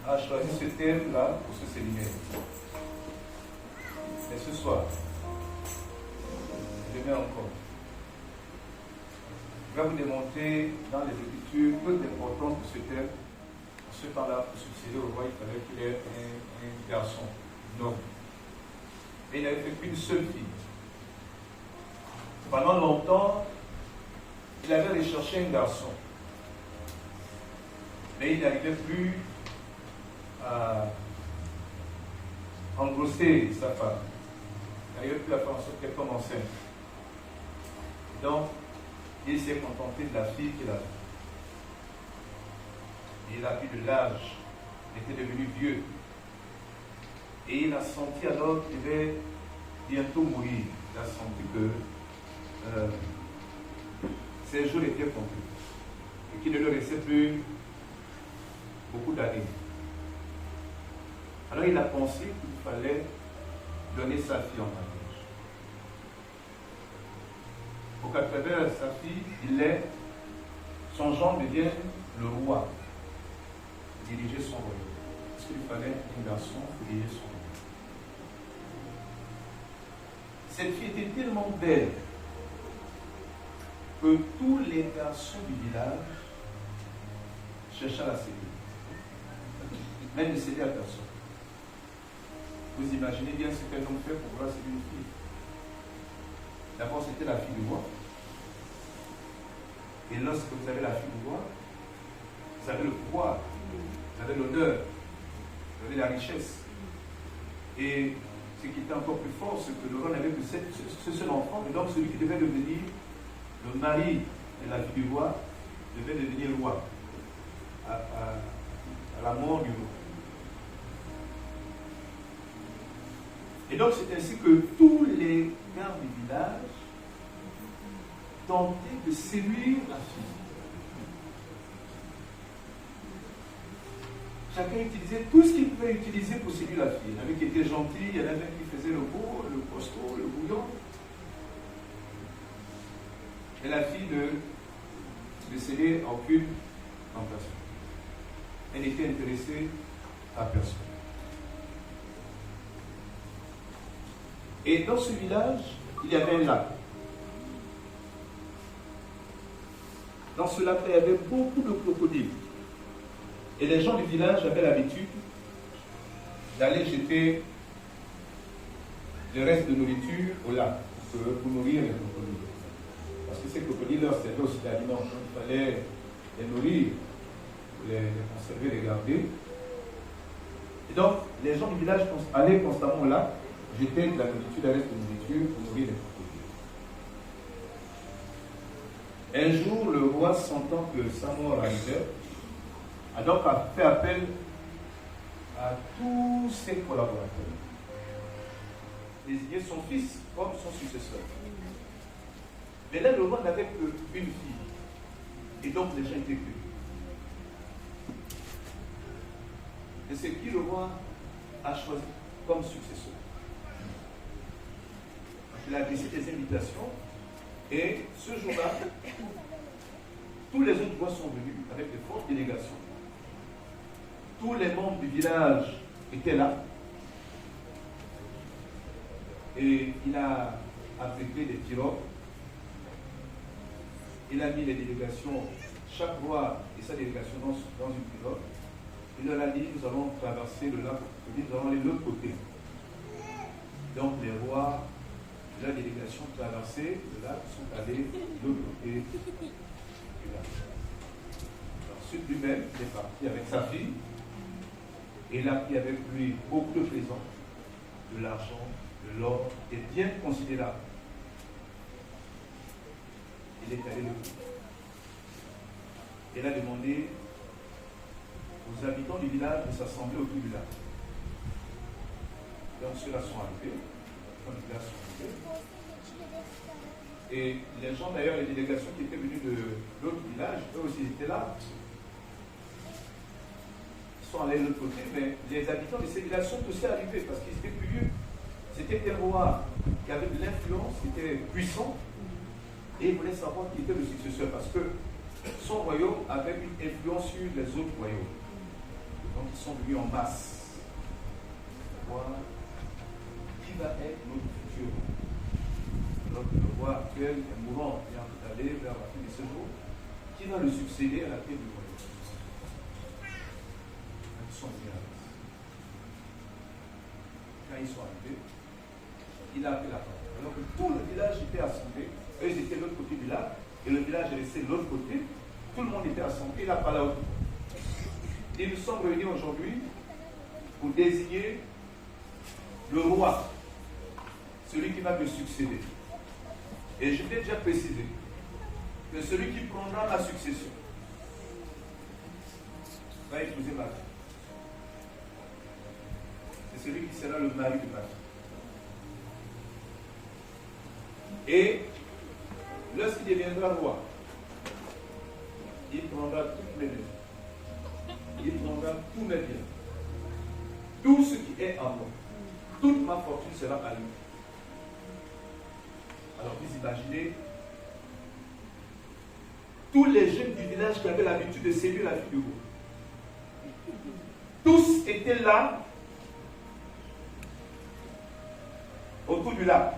a choisi ce thème-là pour ce séminaire. Mais ce soir, je le mets encore. Je vais vous démontrer dans les Écritures toute l'importance de ce thème. En ce temps-là, pour succéder au roi, il fallait qu'il ait un garçon, un homme. Mais il n'avait fait qu'une seule fille. Pendant longtemps, il avait recherché un garçon. Mais il n'arrivait plus à engrosser sa femme. Il n'arrivait plus à faire en sorte qu'elle tombe enceinte. Donc, il s'est contenté de la fille qu'il avait. Il a vu de l'âge, il était devenu vieux. Et il a senti alors qu'il devait bientôt mourir. Il a senti que ses jours étaient comptés et qu'il ne lui restait plus beaucoup d'années. Alors il a pensé qu'il fallait donner sa fille en mariage. Pour qu'à travers sa fille, son genre devient le roi, diriger son royaume. Parce qu'il fallait un garçon pour diriger son royaume. Cette fille était tellement belle que tous les garçons du village cherchaient à la séduire. Même ne céder à personne. Vous imaginez bien ce qu'un homme fait pour vouloir séduire une fille. D'abord, c'était la fille du roi. Et lorsque vous avez la fille du roi, vous avez le pouvoir, vous avez l'honneur, vous avez la richesse. Et ce qui était encore plus fort, c'est que le roi n'avait que ce seul enfant, et donc celui qui devait devenir le mari de la fille du roi devait devenir roi à la mort du roi. Et donc c'est ainsi que tous les gars du village tentaient de séduire la fille. Chacun utilisait tout ce qu'il pouvait utiliser pour séduire la fille. Il y en avait qui étaient gentils, il y en avait qui faisaient le beau, le costaud, le bouillon. Et la fille ne cédait à aucune tentation. Elle n'était intéressée à personne. Et dans ce village, il y avait un lac. Dans ce lac, il y avait beaucoup de crocodiles. Et les gens du village avaient l'habitude d'aller jeter le reste de nourriture au lac pour nourrir les crocodiles. Parce que ces crocodiles leur servaient aussi d'aliments. Il fallait les nourrir, les conserver, les garder. Et donc, les gens du village allaient constamment au lac, jeter de la nourriture, le reste de nourriture pour nourrir les crocodiles. Un jour, le roi, sentant que sa mort arrivait, a donc fait appel à tous ses collaborateurs, désigner son fils comme son successeur. Mais là, le roi n'avait qu'une fille. Et donc, les gens étaient que. Et c'est qui le roi a choisi comme successeur. Il a adressé des invitations. Et ce jour-là, tous les autres rois sont venus avec de fortes délégations. Tous les membres du village étaient là. Et il a affecté des pirogues. Il a mis les délégations, chaque roi et sa délégation dans une pirogue. Il leur a dit, nous allons traverser le lac, nous allons aller de l'autre côté. Donc les rois de la délégation traversée le lac sont allés de l'autre côté du lac. Ensuite lui-même est parti avec sa fille. Et il a pris avec lui beaucoup de présents, de l'argent, de l'or, et bien considérable. Il est allé le prendre. Il a demandé aux habitants du village de s'assembler autour du lac. Donc ceux-là sont arrivés, et les gens d'ailleurs, les délégations qui étaient venues de l'autre village, eux aussi étaient là. Sont allés de l'autre côté, mais les habitants de ces villages sont aussi arrivés parce qu'ils étaient curieux. C'était un roi qui avait de l'influence, qui était puissant, et il voulait savoir qui était le successeur parce que son royaume avait une influence sur les autres royaumes. Donc ils sont venus en masse. Voir qui va être notre futur. Donc le roi actuel est mourant, vient d'aller vers la fin de ce jour. Qui va le succéder à la tête du royaume? Ils sont venus à masse. Quand ils sont arrivés, il a appelé la parole. Alors que tout le village était assemblé. Eux, ils étaient de l'autre côté du lac, et le village est resté de l'autre côté. Tout le monde était assemblé, il a parlé à l'autre. Et nous sommes réunis aujourd'hui pour désigner le roi, celui qui va me succéder. Et je l'ai déjà précisé que celui qui prendra ma succession va épouser ma fille. C'est celui qui sera le mari de ma fille. Et lorsqu'il deviendra roi, il prendra toutes mes maisons. Il prendra tous mes biens. Tout ce qui est à moi. Toute ma fortune sera à lui. Alors vous imaginez tous les jeunes du village qui avaient l'habitude de séduire la fille du roi. Tous étaient là autour du lac.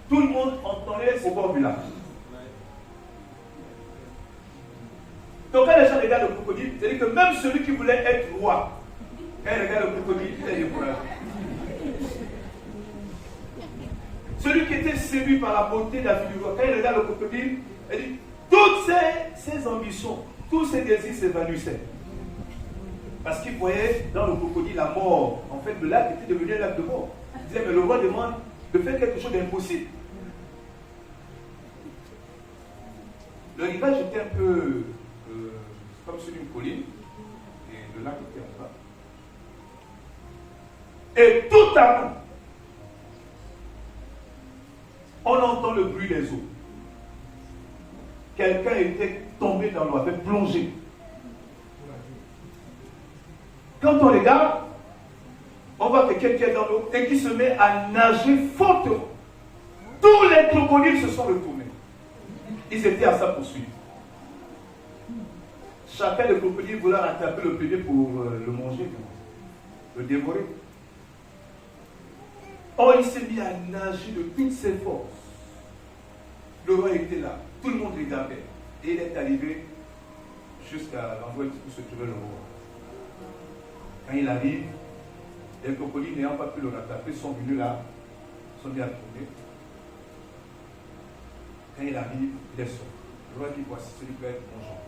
Tout le monde entendait au bord du lac. Donc quand les gens regardent le crocodile, c'est-à-dire que même celui qui voulait être roi, quand il regarde le crocodile, il est découragé. Celui qui était séduit par la beauté de la fille du roi, quand il regarde le crocodile, il dit, toutes ses ambitions, tous ses désirs s'évanouissaient. Parce qu'il voyait dans le crocodile la mort. En fait, le lac était devenu un lac de mort. Il disait, mais le roi demande de faire quelque chose d'impossible. Le rivage était un peu comme sur une colline, et le lac était en bas. Et tout à coup, on entend le bruit des eaux. Quelqu'un était tombé dans l'eau, avait plongé. Quand on regarde, on voit que quelqu'un est dans l'eau et qui se met à nager fortement. Tous les crocodiles se sont retournés. Ils étaient à sa poursuite. Chacun des crocodiles voulait rattraper le premier pour le manger, le dévorer. Or, il s'est mis à nager de toutes ses forces. Le roi était là. Tout le monde regardait. Et il est arrivé jusqu'à l'endroit où se trouvait le roi. Quand il arrive, les crocodiles n'ayant pas pu le rattraper sont venus là, sont bien tournés. Quand il arrive, il est sorti. Le roi dit, voici celui qui va être mon genre.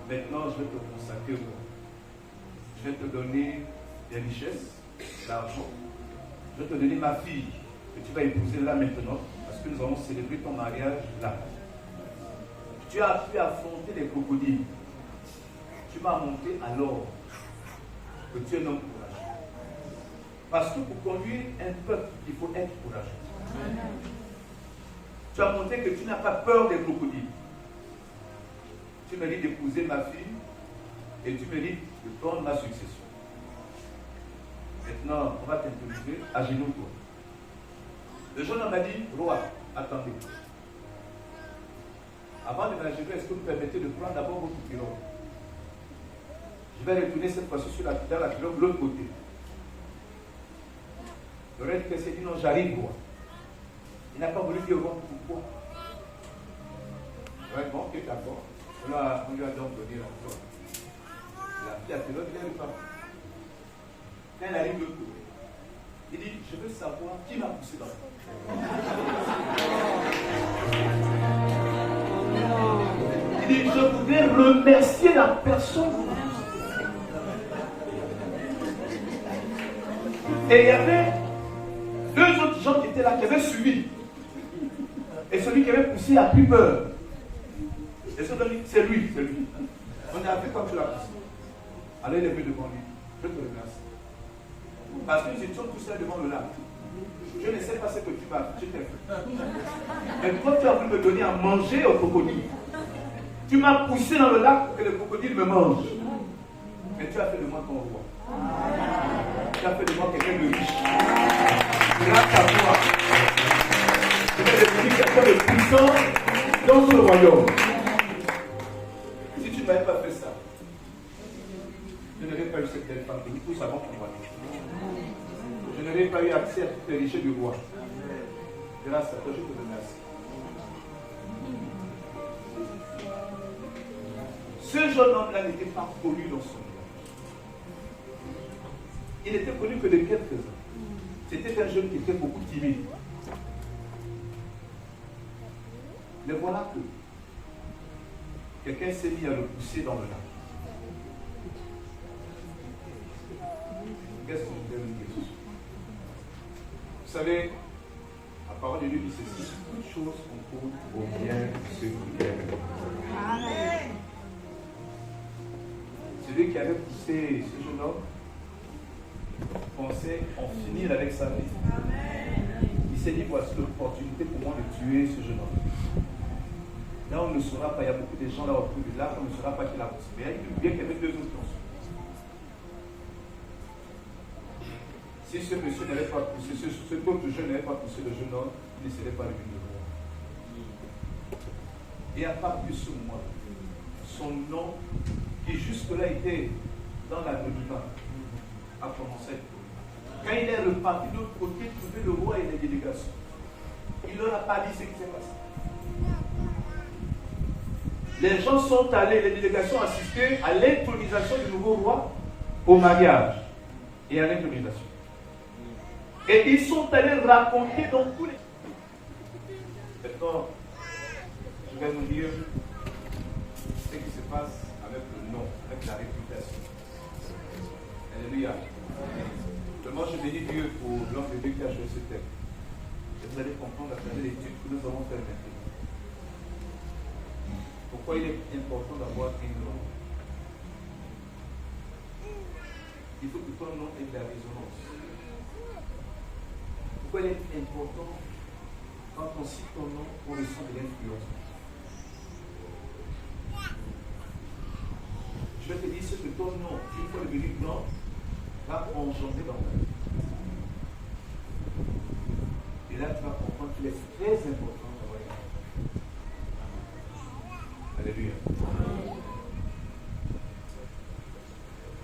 Maintenant, je vais te consacrer au roi. Je vais te donner des richesses, l'argent. Je vais te donner ma fille, que tu vas épouser là maintenant, parce que nous allons célébrer ton mariage là. Tu as pu affronter les crocodiles. Tu m'as montré alors que tu es un homme courageux. Parce que pour conduire un peuple, il faut être courageux. Tu as montré que tu n'as pas peur des crocodiles. Tu me dis d'épouser ma fille et tu me dis de prendre ma succession. Maintenant, on va t'introduire à genoux toi. Le jeune homme m'a dit, roi, attendez. Avant de m'agir, est-ce que vous permettez de prendre d'abord votre pirogue? Je vais retourner cette fois-ci sur dans la pirogue de l'autre côté. Le reste s'est dit, non, j'arrive, roi. Il n'a pas voulu dire roi pourquoi. Ouais, bon, ok, d'accord. On lui a donc donné la pirogue. La fille a pirogue, il n'arrive pas. Quand elle arrive de l'autre côté, il dit, je veux savoir qui m'a poussé dans le Il dit, je voudrais remercier la personne. Et il y avait deux autres gens qui étaient là, qui avaient suivi. Et celui qui avait poussé a plus peur. Et ceux qui ont dit, c'est lui, c'est lui. On a fait comme tu l'as poussé. Alors il est venu devant lui. Je te remercie. Parce que nous étions tous là devant le lac. Je ne sais pas ce que tu m'as fait. Mais quand tu as voulu me donner à manger au crocodile, tu m'as poussé dans le lac pour que le crocodile me mange. Mais tu as fait de moi ton roi. Tu as fait de moi quelqu'un de riche. Grâce à toi, je vais devenir quelqu'un de puissant dans ce royaume. Si tu ne m'avais pas fait ça, je n'aurais pas eu cette belle femme que nous tous avons convoitée. Je n'aurais pas eu accès à toutes les richesses du roi. Grâce à toi, je te remercie. Ce jeune homme-là n'était pas connu dans son village. Il n'était connu que de quelques-uns. C'était un jeune qui était beaucoup timide. Mais voilà que quelqu'un s'est mis à le pousser dans le lac. Qu'est-ce que je vais vous dire? Vous savez, la parole de Dieu dit ceci: toutes choses concourent au bien de ceux qui aiment. Amen. Celui qui avait poussé ce jeune homme pensait en finir avec sa vie. Amen. Il s'est dit, voici l'opportunité pour moi de tuer ce jeune homme. Là, on ne saura pas, il y a beaucoup de gens là autour du lac, on ne saura pas qui l'a poussé. Mais bien qu'il y avait deux autres personnes. Si ce monsieur n'avait pas poussé, ce autre jeune n'avait pas poussé le jeune homme, il ne serait pas devenu le roi. Et à partir de ce moment, son nom, qui jusque-là était dans l'anonymat, a commencé à être connu. Quand il est reparti de l'autre côté, trouver le roi et les délégations, il ne leur a pas dit ce qui s'est passé. Les gens sont allés, les délégations ont assisté à l'intronisation du nouveau roi, au mariage et à l'intronisation. Et ils sont allés raconter dans tous les... Maintenant, je vais vous dire ce qui se passe avec le nom, avec la réputation. Alléluia. Seulement, je bénis Dieu pour l'homme de Dieu qui a joué ce thème. Et vous allez comprendre à travers l'étude que nous avons fait maintenant. Pourquoi il est important d'avoir un nom? Il faut que ton nom ait de la résonance. Pourquoi il est important? Quand on cite ton nom, on ressent de l'influence. Je vais te dire ce que ton nom, une fois devenu grand, va engendrer dans ta vie. Et là, tu vas comprendre qu'il est très important d'avoir un nom. Alléluia.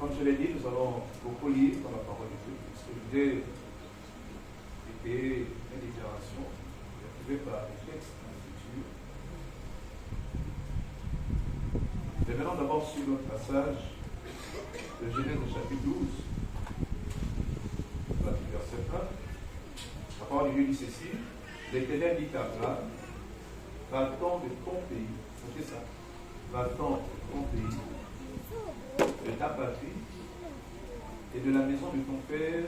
Comme je l'ai dit, nous allons beaucoup lire dans la parole de Dieu. Parce que je vais écrire une déclaration écrivée par les textes dans l'Écriture. Revenons d'abord sur notre passage de Genèse chapitre 12, verset 1. La parole de Dieu dit ceci: l'Éternel dit à Abraham, va-t'en de ton pays. C'est ça. Va-t'en de ton pays, de ta patrie et de la maison de ton père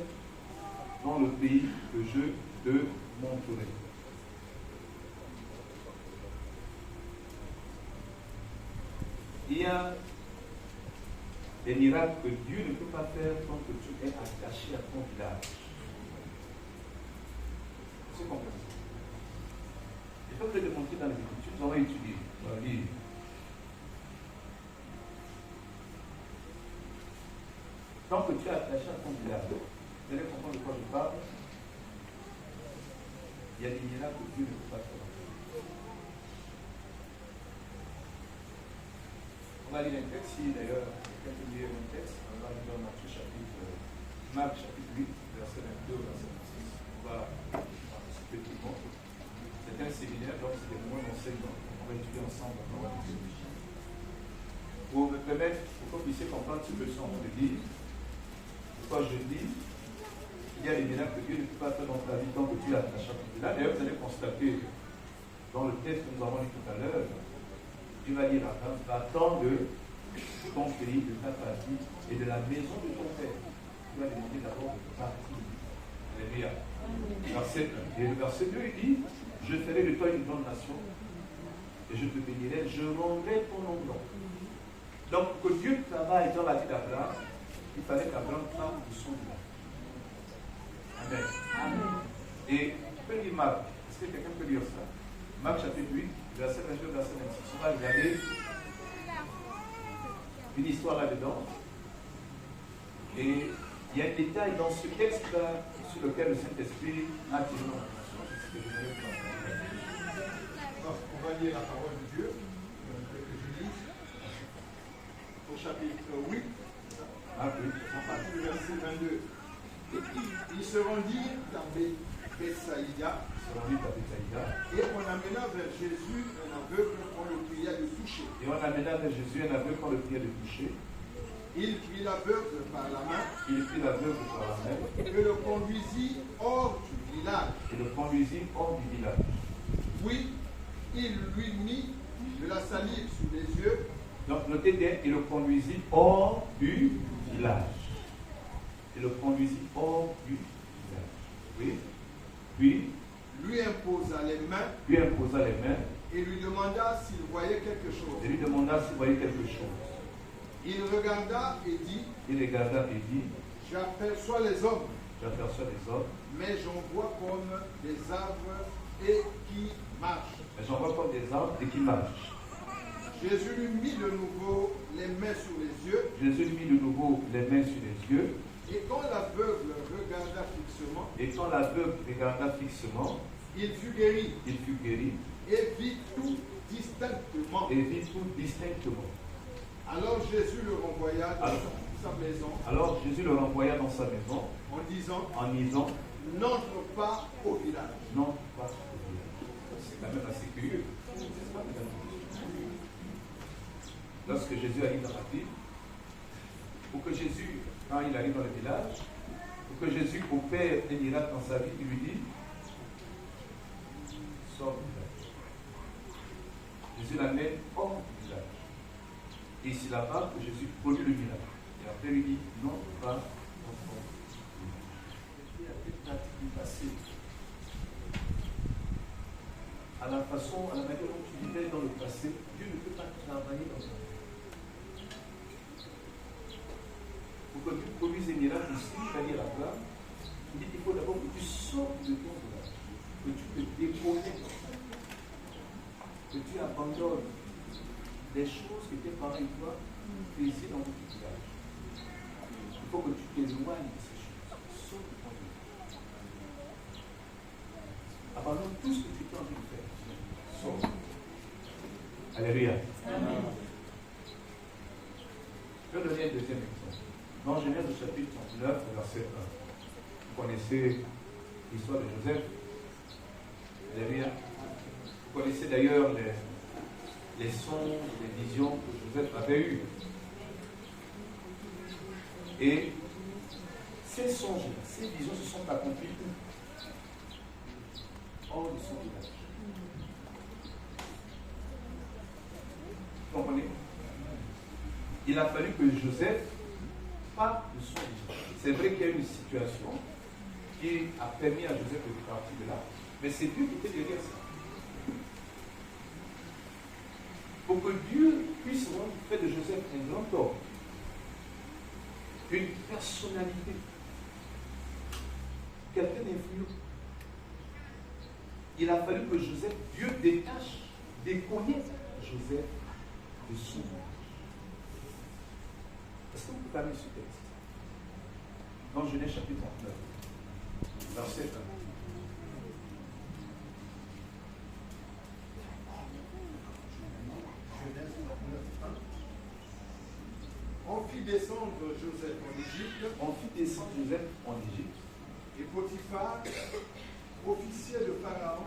dans le pays que je te montrerai. Il y a des miracles que Dieu ne peut pas faire tant que tu es attaché à ton village. C'est compris. Il faut que je te montre dans les Écritures, nous allons étudier, on va lire. Tant que tu es attaché à ton village, vous allez comprendre de quoi je parle. Il y a des miracles que Dieu ne peut pas faire. On va lire un texte, si d'ailleurs quelqu'un peut lire un texte, on va lire dans Marc chapitre 8, verset 22 au verset 26. On va participer tout le monde. C'est un séminaire, donc c'est des moments d'enseignement. On va étudier ensemble la parole de Dieu. Pour me permettre, pour que vous puissiez comprendre ce que je suis en train de dire, pourquoi je dis, il y a des miracles que Dieu ne peut pas faire dans ta vie tant que tu es attaché à ton village. D'ailleurs, vous allez constater dans le texte que nous avons lu tout à l'heure, Dieu va dire à Abraham, va-t'en de ton pays, de ta patrie et de la maison de ton père. Tu vas demander d'abord de partir. Alléluia. Verset 1. Et le verset 2, il dit, je ferai de toi une grande nation et je te bénirai, je rendrai ton nom blanc. Donc, que Dieu travaille dans la vie d'Abraham, il fallait qu'Abraham parle de son village. Amen. Amen. Et tu peux lire Marc. Est-ce que quelqu'un peut lire ça? Marc chapitre 8, verset 22, verset 26. On va regarder une histoire là-dedans. Et il y a un détail dans ce texte-là sur lequel le Saint-Esprit a attiré mon attention. C'est ce que je voulais faire. On va lire la parole de Dieu, que je lis, au chapitre 8. Ah oui. À partir du verset 22. Et ils se rendirent dans Bethsaïda. Et on amena vers Jésus un aveugle qu'on le pria de toucher. Et on amena vers Jésus un aveugle qu'on le pria de toucher. Il prit l'aveugle par la main. Il prit l'aveugle par la main. Et le conduisit hors du village. Et le conduisit hors du village. Oui, il lui mit de la salive sous les yeux. Donc notez bien, il le conduisit hors du village. Il le conduisit hors du village. Oui. Puis lui imposa les mains. Lui imposa les mains. Et lui demanda s'il voyait quelque chose. Et lui demanda s'il voyait quelque chose. Il regarda et dit. Il regarda et dit. J'aperçois les hommes. J'aperçois les hommes. Mais j'en vois comme des arbres et qui marchent. Mais j'en vois comme des arbres et qui marchent. Jésus lui mit de nouveau les mains sur les yeux. Jésus lui mit de nouveau les mains sur les yeux. Et quand l'aveugle regarda fixement. Et quand l'aveugle regarda fixement. Il fut guéri. Il fut guéri. Et vit tout distinctement. Et vit tout distinctement. Alors Jésus le renvoya dans sa maison. Alors Jésus le renvoya dans sa maison. En disant. N'entre pas au village. N'entre pas au village. C'est quand même assez curieux. Lorsque Jésus arrive dans la ville, pour que Jésus, quand il arrive dans le village, pour que Jésus opère un miracle dans sa vie, il lui dit, sors du village. Jésus l'amène hors du village. Et c'est là-bas que Jésus produit le miracle. Et après il lui dit, non, pas dans ton village. Il y a des pratiques du passé. À la manière dont tu vivais dans le passé, Dieu ne peut pas travailler dans ton vie. Pour que Dieu produise des miracles ici, c'est-à-dire à là, il dit qu'il faut d'abord que tu sortes de ton village, que tu te déconnectes, que tu abandonnes des choses que tes parents et toi faisaient dans ton village. Il faut que tu t'éloignes de ces choses. Sors de ton village. Abandonne tout ce que tu es en train de faire. Sors. Alléluia. Je vais donner un deuxième exemple. Dans Genèse chapitre 39, verset 1. Vous connaissez l'histoire de Joseph. Alléluia. Vous connaissez d'ailleurs les songes, les visions que Joseph avait eues. Et ces songes, ces visions se sont accomplies hors de son village. Vous comprenez? Il a fallu que Joseph parte de son village. C'est vrai qu'il y a eu une situation qui a permis à Joseph de partir de là, mais c'est Dieu qui était derrière ça. Pour que Dieu puisse faire de Joseph un grand homme, une personnalité, quelqu'un d'influent. Il a fallu que Joseph, Dieu déconnecte Joseph de son village. Est-ce que vous pouvez parler ce texte? Dans Genèse chapitre 39, verset 1. On fit descendre Joseph en Égypte. Et Potiphar, officier de Pharaon.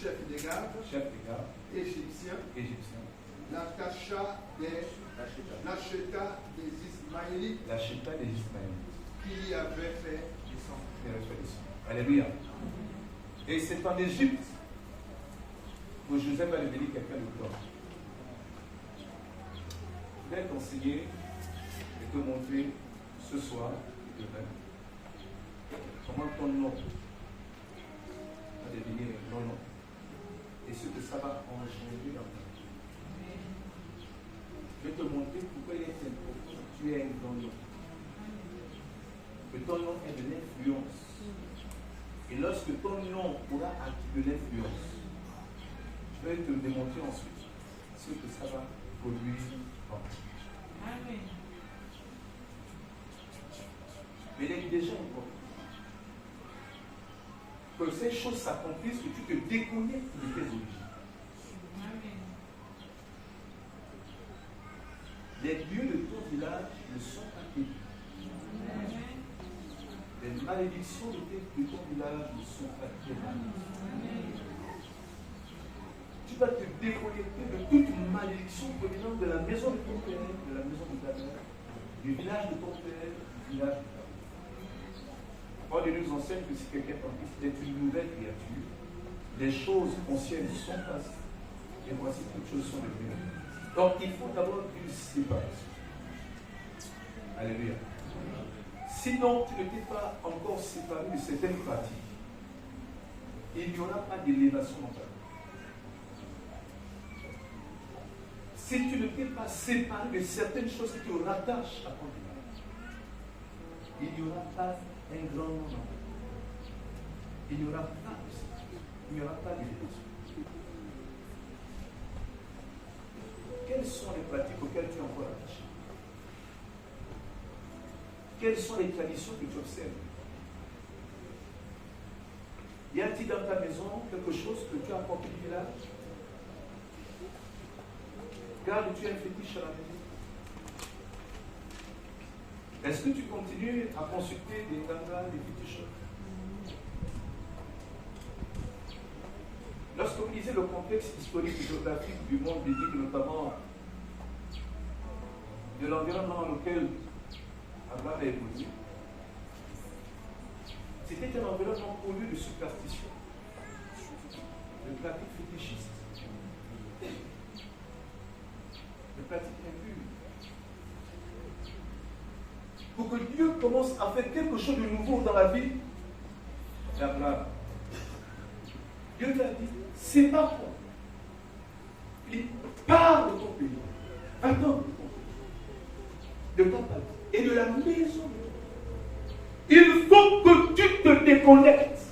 Chef des gardes. Égyptien. L'acheta des Ismaélites. Qui y avait fait descendre. Alléluia. Et c'est en Égypte que Joseph va devenir quelqu'un de grand. Je vais t'enseigner et te montrer ce soir et demain comment ton nom va devenir un grand nom et ce que ça va engendrer dans ta vie. Je vais te montrer pourquoi il est important que tu aies un grand nom. Que ton nom ait de l'influence. Et lorsque ton nom aura acquis de l'influence, je vais te démontrer ensuite ce que ça va produire dans ta vie. Amen. Mais il est déjà important que ces choses s'accomplissent, que tu te déconnectes de tes origines. Amen. Les lieux de ton village ne sont pas guéris. Les malédictions de ton village ne sont pas guéries. Tu vas te déconnecter de toute malédiction provenant de la maison de ton père, de la maison de ta mère, du village de ton père, du village de ta mère. Paul nous enseigne que si quelqu'un en Christ est une nouvelle créature, les choses anciennes sont passées, et voici toutes choses sont devenues. Donc il faut d'abord une séparation. Alléluia. Sinon, tu ne t'es pas encore séparé de certaines pratiques. Il n'y aura pas d'élévation dans ta vie. Si tu ne t'es pas séparé de certaines choses qui te rattachent à ton village, il n'y aura pas un grand nombre. Il n'y aura pas d'élévation. Quelles sont les pratiques auxquelles tu es encore attaché? Quelles sont les traditions que tu observes? Y a-t-il dans ta maison quelque chose que tu as apporté du village? Gardes-tu un fétiche à la maison? Est-ce que tu continues à consulter des gangas, des fétiches? Lorsque vous lisez le contexte historique et géographique du monde biblique, notamment de l'environnement dans lequel Abraham a évolué, c'était un environnement pollué de superstition, de pratiques fétichistes, de pratiques impures. Pour que Dieu commence à faire quelque chose de nouveau dans la vie d'Abraham, Dieu lui a dit, sépare-toi. Il dit, pars de ton pays, attends de ton pays, de ta patrie et de la maison de ton pays. Il faut que tu te déconnectes.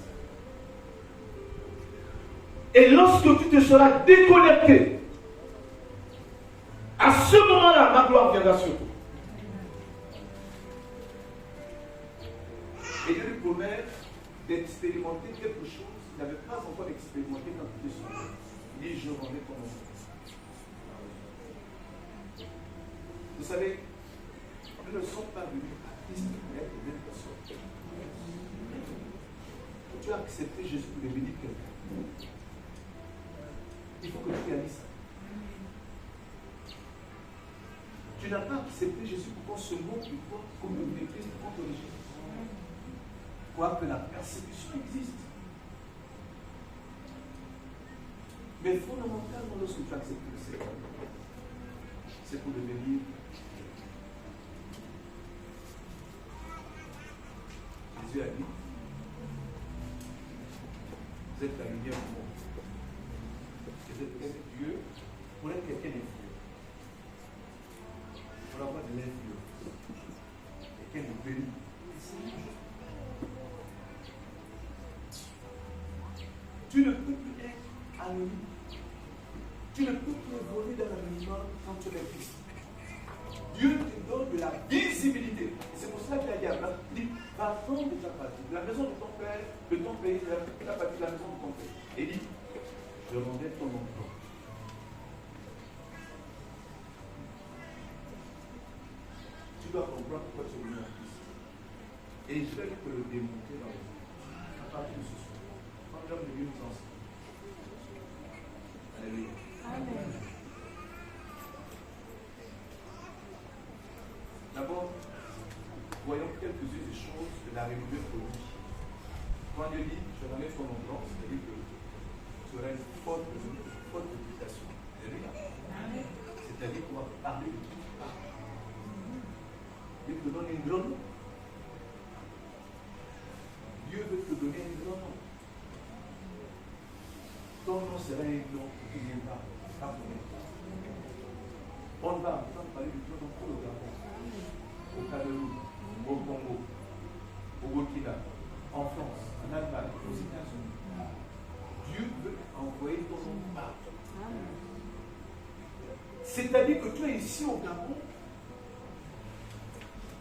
Et lorsque tu te seras déconnecté, à ce moment-là, ma gloire viendra sur toi. Et Dieu lui promet d'expérimenter quelque chose qu'il n'avait pas encore expérimenté quand il était sauvé. Il dit, je rendrai ton nom. Vous savez, nous ne sommes pas venus à Christ pour être les mêmes personnes. Tu as accepté Jésus pour devenir quelqu'un. Il faut que tu réalises ça. Tu n'as pas accepté Jésus pour qu'on se moque de toi comme le Christ contre les Jésus. Quoique la persécution existe. Mais fondamentalement, lorsque tu acceptes le Seigneur, c'est pour devenir. Jésus a dit, vous êtes la lumière du monde. Vous êtes Dieu pour être quelqu'un d'influent. Pour avoir de l'influence. Quelqu'un de béni. Tu ne peux plus être anonyme. Tu ne peux plus évoluer dans l'anonymat quand tu es Christ. Dieu te donne de la visibilité. C'est pour cela qu'il a dit à Abraham, va-t'en de ta patrie, de la maison de ton père, de ton pays, de la patrie, de la maison de ton père. Et dit, je rendrai ton emploi. Tu dois comprendre pourquoi tu es venu en Christ. Et je vais te le démontrer dans le monde. À partir de ce soir. Quand l'homme de Dieu nous enseigne. Alléluia. Amen. D'abord, voyons quelques-unes des choses que la renouvelle produit. Quand Dieu dit, je remets ton nom, c'est-à-dire que tu auras une forte réputation. Alléluia. C'est-à-dire qu'on va parler de tout. Dieu te donne un grand nom. Dieu veut te donner un grand nom. Ton nom sera un nom qui viendra. On va entendre parler du grand nom pour le Gabon, au Cameroun, au Congo, au Burkina, en France, en Allemagne, aux États-Unis. Dieu veut envoyer ton nom partout. C'est-à-dire que tu es ici au Gabon.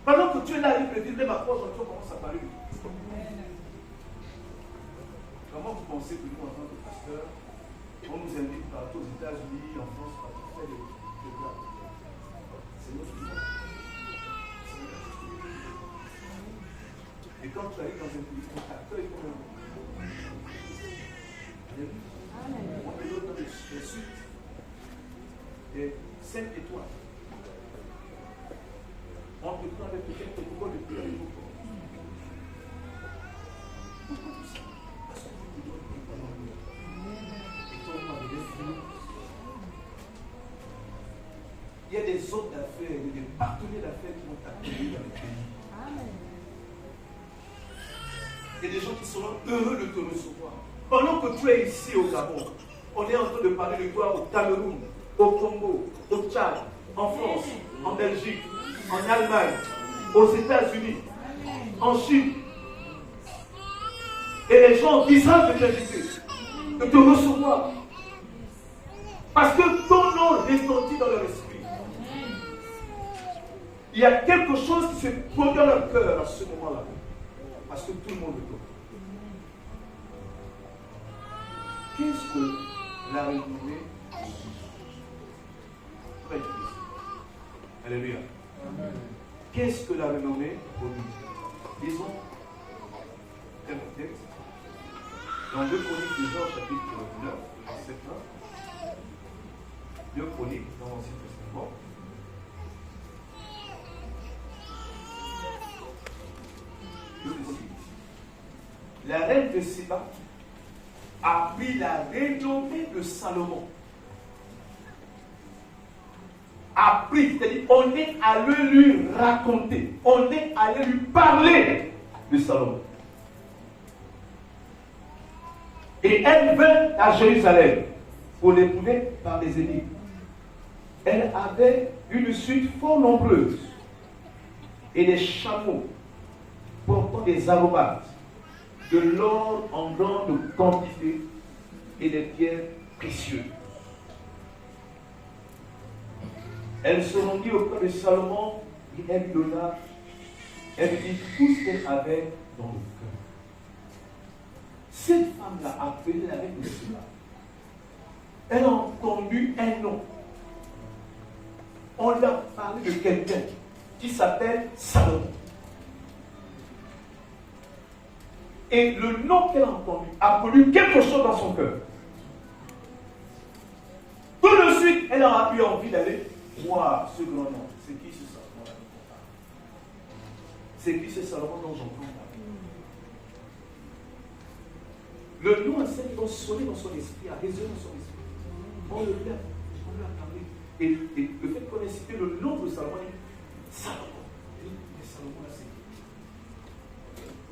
Pendant que tu es là, il peut dire, même à quoi aujourd'hui on commence à parler de tout. Comment vous pensez que nous, en tant que pasteurs, on nous invite partout aux États-Unis, en France, partout faire des blagues? C'est notre vie. Et quand tu arrives dans un pays, on t'accueille comme un roi. Alléluia. On te donne des suites, des 5 étoiles. On te prend avec quelques étoiles de plus à l'époque. Pourquoi tout ça? Parce que tu te donnes un talent. Et ton roi de l'influence. Il y a des hommes d'affaires, des partenaires d'affaires qui vont t'accueillir dans le pays. Il y a des gens qui seront heureux de te recevoir. Pendant que tu es ici au Gabon, on est en train de parler de toi au Cameroun, au Congo, au Tchad, en France, en Belgique, en Allemagne, aux États-Unis, en Chine. Et les gens disent de t'inviter, de te recevoir. Parce que ton nom retentit dans leur esprit. Il y a quelque chose qui se produit dans leur cœur à ce moment-là. Parce que tout le monde le connaît. Qu'est-ce que la renommée produit? Alléluia. Qu'est-ce que la renommée produit? Disons, quel texte? Dans 2 Chroniques de Jean, chapitre 9, verset 1. 2 Chroniques dans l'Ancien Testament. La reine de Séba a pris la renommée de Salomon. A pris, c'est-à-dire on est allé lui raconter, on est allé lui parler de Salomon. Et elle vint à Jérusalem pour l'épouser par des énigmes. Elle avait une suite fort nombreuse et des chameaux portant des aromates, de l'or en grande quantité et des pierres précieuses. Elle se rendit auprès de Salomon et elle lui donna, elle lui dit tout ce qu'elle avait dans le cœur. Cette femme-là, appelée la reine de Séba, elle a entendu un nom. On lui a parlé de quelqu'un qui s'appelle Salomon. Et le nom qu'elle a entendu a produit quelque chose dans son cœur. Tout de suite, elle a eu envie d'aller voir ce grand nom. C'est qui ce Salomon? C'est qui ce Salomon dont j'entends parler? Le nom a sonné dans son esprit, a résonné dans son esprit. On lui a parlé. Et le fait qu'on ait cité le nom de Salomon, Salomon. Et Salomon là, c'est qui?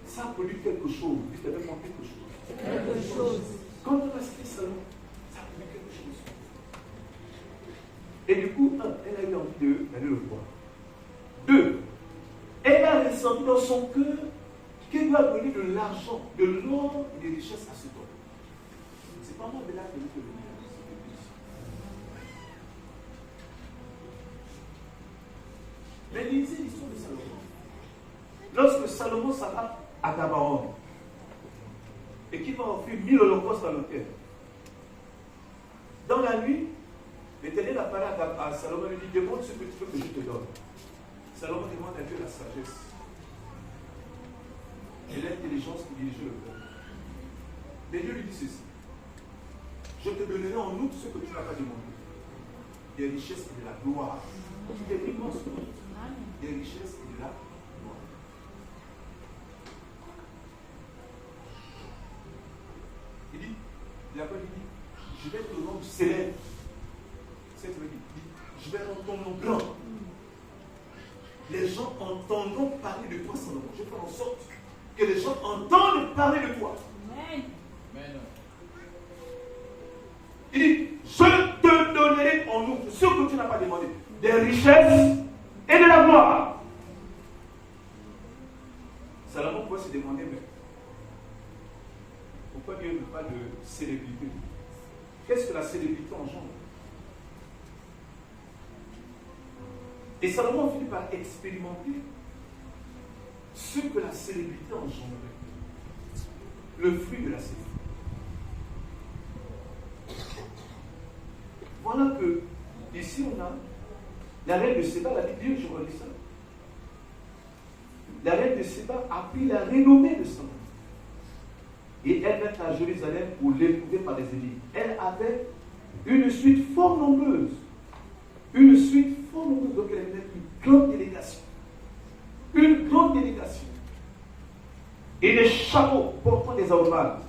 Ça a produit quelque chose. Il t'avait manqué quelque chose. Quelque chose. Quand on a cité Salomon, ça a produit quelque chose. Et du coup, elle a eu envie d'aller le voir. 2, elle a ressenti dans son cœur qu'elle doit donner de l'argent, de l'or et des richesses à cet homme. C'est pas moi de là que je peux venir. Mais lisez l'histoire de Salomon. Lorsque Salomon s'arrête à Gabaon et qu'il va offrir 1000 holocaustes à l'autel, dans la nuit, l'Éternel apparaît à Salomon et lui dit demande ce que tu veux que je te donne. Salomon demande à Dieu la sagesse et l'intelligence pour diriger le peuple. Mais Dieu lui dit ceci: je te donnerai en outre ce que tu n'as pas demandé, des richesses et de la gloire, des immenses choses, des richesses et de la gloire. Il a pas dit, je vais te rendre célèbre. C'est ce qu'il dit, je vais rendre ton nom grand. Les gens entendront parler de toi, Salomon. Je vais faire en sorte que les gens entendent parler de toi. Amen. Il dit, je te donnerai en outre ce que tu n'as pas demandé, des richesses et de la gloire. Salomon pouvait se demander, mais pourquoi Dieu ne veut pas de célébrité? Qu'est-ce que la célébrité engendre? Et Salomon finit par expérimenter ce que la célébrité engendrait. Le fruit de la célébrité. Voilà que, ici on a la reine de Séba, la Bible, je relis ça. la reine de Séba a pris la renommée de Salomon. Et elle vint à Jérusalem pour l'épouser par des élites. Elle avait une suite fort nombreuse. Une suite fort nombreuse. Donc elle avait une grande délégation. Une grande délégation. Et des chameaux portant des aromates,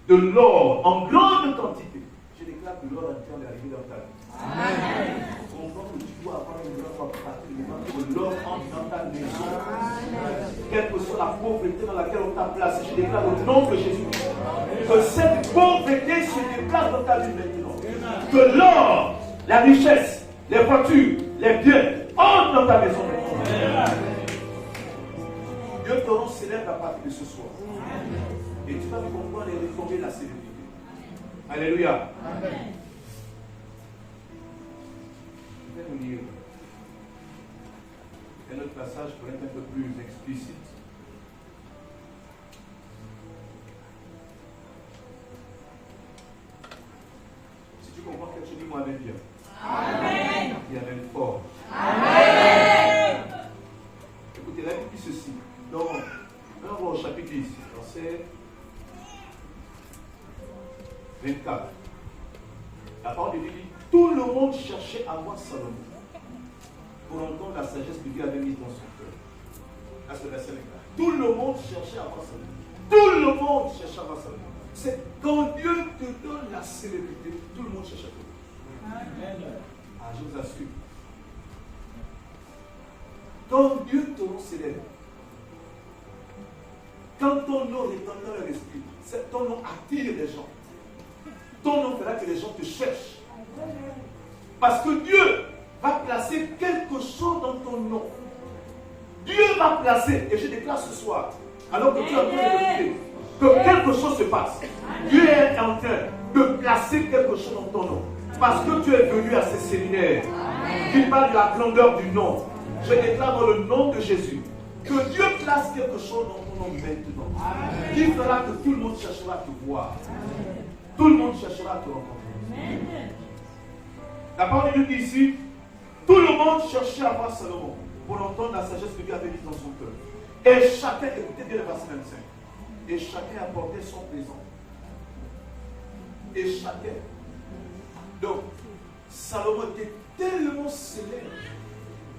de l'or en grande quantité. Je déclare que l'or est en train d'arriver dans ta vie. Amen. Comprends que tu dois avoir une grande partie du moment que l'or entre dans ta maison. Quelle que soit la pauvreté dans laquelle on t'a placé, je déclare au nom de Jésus. Que cette pauvreté se déplace dans ta vie maintenant. Que l'or, la richesse, les voitures, les biens entrent dans ta maison maintenant. Dieu te rend célèbre à partir de ce soir. Et tu vas comprendre et retrouver la célébrité. Alléluia. Amen. Je vais vous lire un autre passage pour être un peu plus explicite. Si tu comprends quelque chose, dis-moi avec bien. Amen. Il y a même fort. Amen. Écoutez, la Bible dit ceci. Donc, on va voir au chapitre 10, verset 24. La parole de Dieu dit, tout le monde cherchait à voir Salomon pour entendre la sagesse que Dieu avait mise dans son cœur. Là, c'est le verset 24. Tout le monde cherchait à voir Salomon. Tout le monde cherchait à voir Salomon. C'est quand Dieu te donne la célébrité, tout le monde cherche à te voir. Ah, je vous assure. Quand Dieu te rend célèbre, quand ton nom est dans leur esprit, ton nom attire les gens. Ton nom fera que les gens te cherchent. Parce que Dieu va placer quelque chose dans ton nom. Dieu va placer, et je déclare ce soir, alors que tu es en train d'écouter, que quelque chose se passe. Dieu est en train de placer quelque chose dans ton nom. Parce que tu es venu à ces séminaires qui parlent de la grandeur du nom. Je déclare dans le nom de Jésus que Dieu place quelque chose dans ton nom maintenant. Qui fera que tout le monde cherchera à te voir. Tout le monde cherchera à te rencontrer. La parole de Dieu dit ici, tout le monde cherchait à voir Salomon pour entendre la sagesse que Dieu avait mise dans son cœur. Et chacun, écoutez bien le verset 25, et chacun apportait son présent. Et chacun. Donc, Salomon était tellement célèbre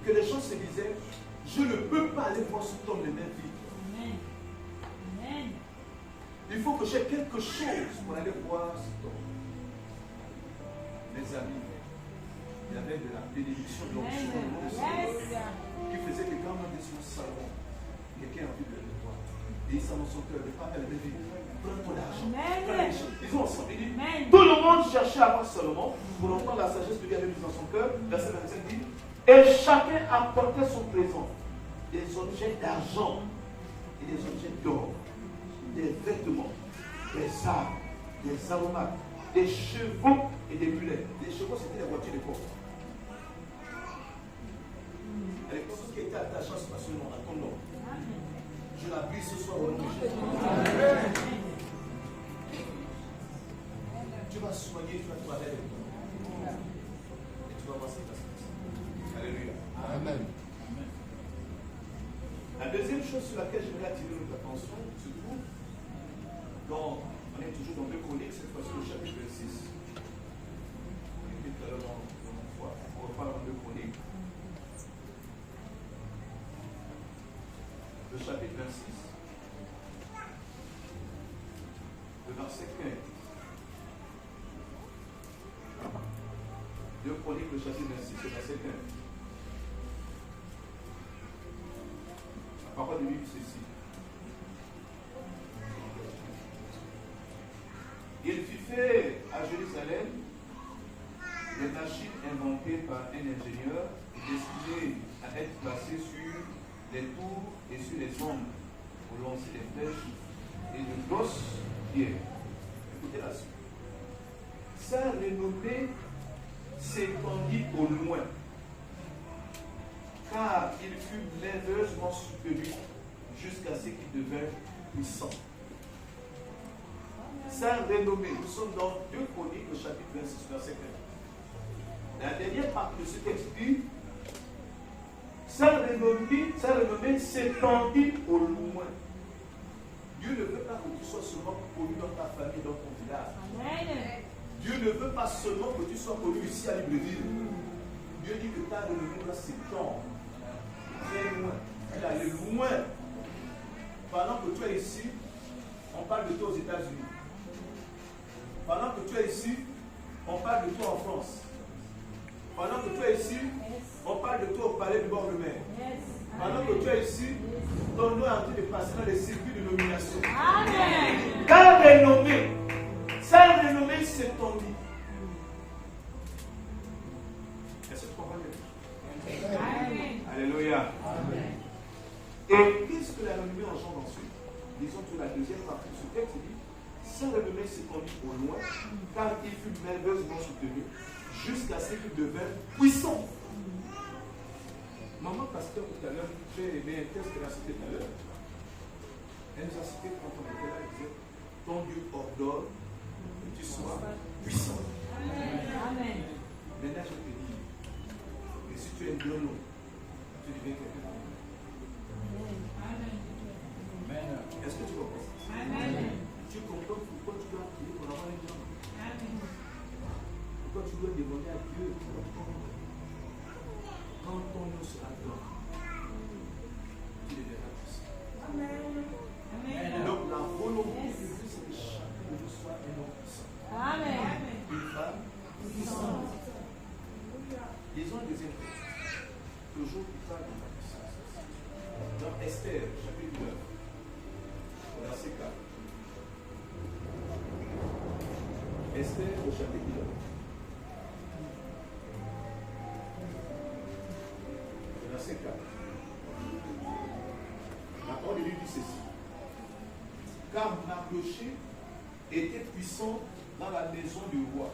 que les gens se disaient, je ne peux pas aller voir cet homme de ma vie. Il faut que j'ai quelque chose pour aller voir cet homme. Mes amis, il y avait de la bénédiction de l'onction qui faisait que quand on était sur le salon, quelqu'un a envie de le voir. Et il s'en son cœur, le pape elle avait dit, prends ton argent. Ils ont ensemble. Il dit, tout le monde cherchait à voir Salomon pour entendre la sagesse que Dieu avait mise dans son cœur. Verset 25 dit, et chacun apportait son présent, des objets d'argent et des objets d'or, des vêtements, des armes, des aromates, des chevaux et des mulets. Les chevaux, c'était les voitures de corps. Elle est tout ce qui était attaché à ce nom, à ton nom. Je la prie ce soir au nom de Jésus. Amen. Tu vas soigner, tu vas te parler avec toi. Et tu vas voir cette personne. Alléluia. Amen. La deuxième chose sur laquelle j'aimerais attirer notre attention se trouve dans, on est toujours dans 2 Chroniques, cette fois-ci au chapitre 6. On était tout à l'heure dans une fois, on repart dans 2 Chroniques. Le chapitre 26. Le verset 15. 2 Chroniques, le chapitre 26, le verset 15. La parole de Dieu c'est ceci. Il fut fait à Jérusalem des machines inventées par un ingénieur destinées à être placées sur les tours et sur les ombres pour lancer des flèches et de grosses pierres. Écoutez la suite. Sa renommée s'étendit au loin, car il fut merveilleusement soutenu jusqu'à ce qu'il devint puissant. Sa renommée, nous sommes dans 2 Chroniques, le chapitre 26, verset 1. La dernière partie de ce texte dit, sa renommée s'étendit au loin. Dieu ne veut pas que tu sois seulement connu dans ta famille, dans ton village. Amen. Dieu ne veut pas seulement que tu sois connu ici à Libreville. Dieu dit que ta renommée doit s'étendre très loin. Elle est allée loin. Pendant que tu es ici, on parle de toi aux États-Unis. Pendant que tu es ici, on parle de toi en France. Pendant que tu es ici, on parle de toi au palais du bord de mer. Pendant que tu es ici, ton nom est en train de passer dans les circuits de nomination. Amen. Ta renommée, sa renommée s'étendit. Est-ce que tu comprends bien? Amen. Alléluia. Amen. Et qu'est-ce que la renommée engendre ensuite? Disons que la deuxième partie de ce texte dit, sa renommée s'étendit au loin, car il fut merveilleusement soutenu, jusqu'à ce qu'il devienne puissant. Maman pasteur tout à l'heure, j'ai aimé un texte qu'elle a cité tout à l'heure. Elle nous a cité quand on était là, elle disait, ton Dieu ordonne que tu sois puissant. Amen. Maintenant je te dis, que si tu es un grand homme, tu deviens quelqu'un de grand. Amen. Est-ce que tu comprends? Amen. Tu comprends pourquoi tu dois prier pour avoir un grand? Amen. Pourquoi tu dois demander à Dieu pour ton nom? Quand ton nom sera grand, tu deviendras puissant. Amen. Donc la volonté de Dieu, c'est que chacun de nous soit un homme puissant. Amen. Une femme puissante. Disons un deuxième texte. Toujours qui parle de la puissance. Dans Esther, chapitre 9, verset 4. Esther au chapitre 9. Verset 4. La parole de Dieu dit ceci. Car Mardochée était puissant dans la maison du roi.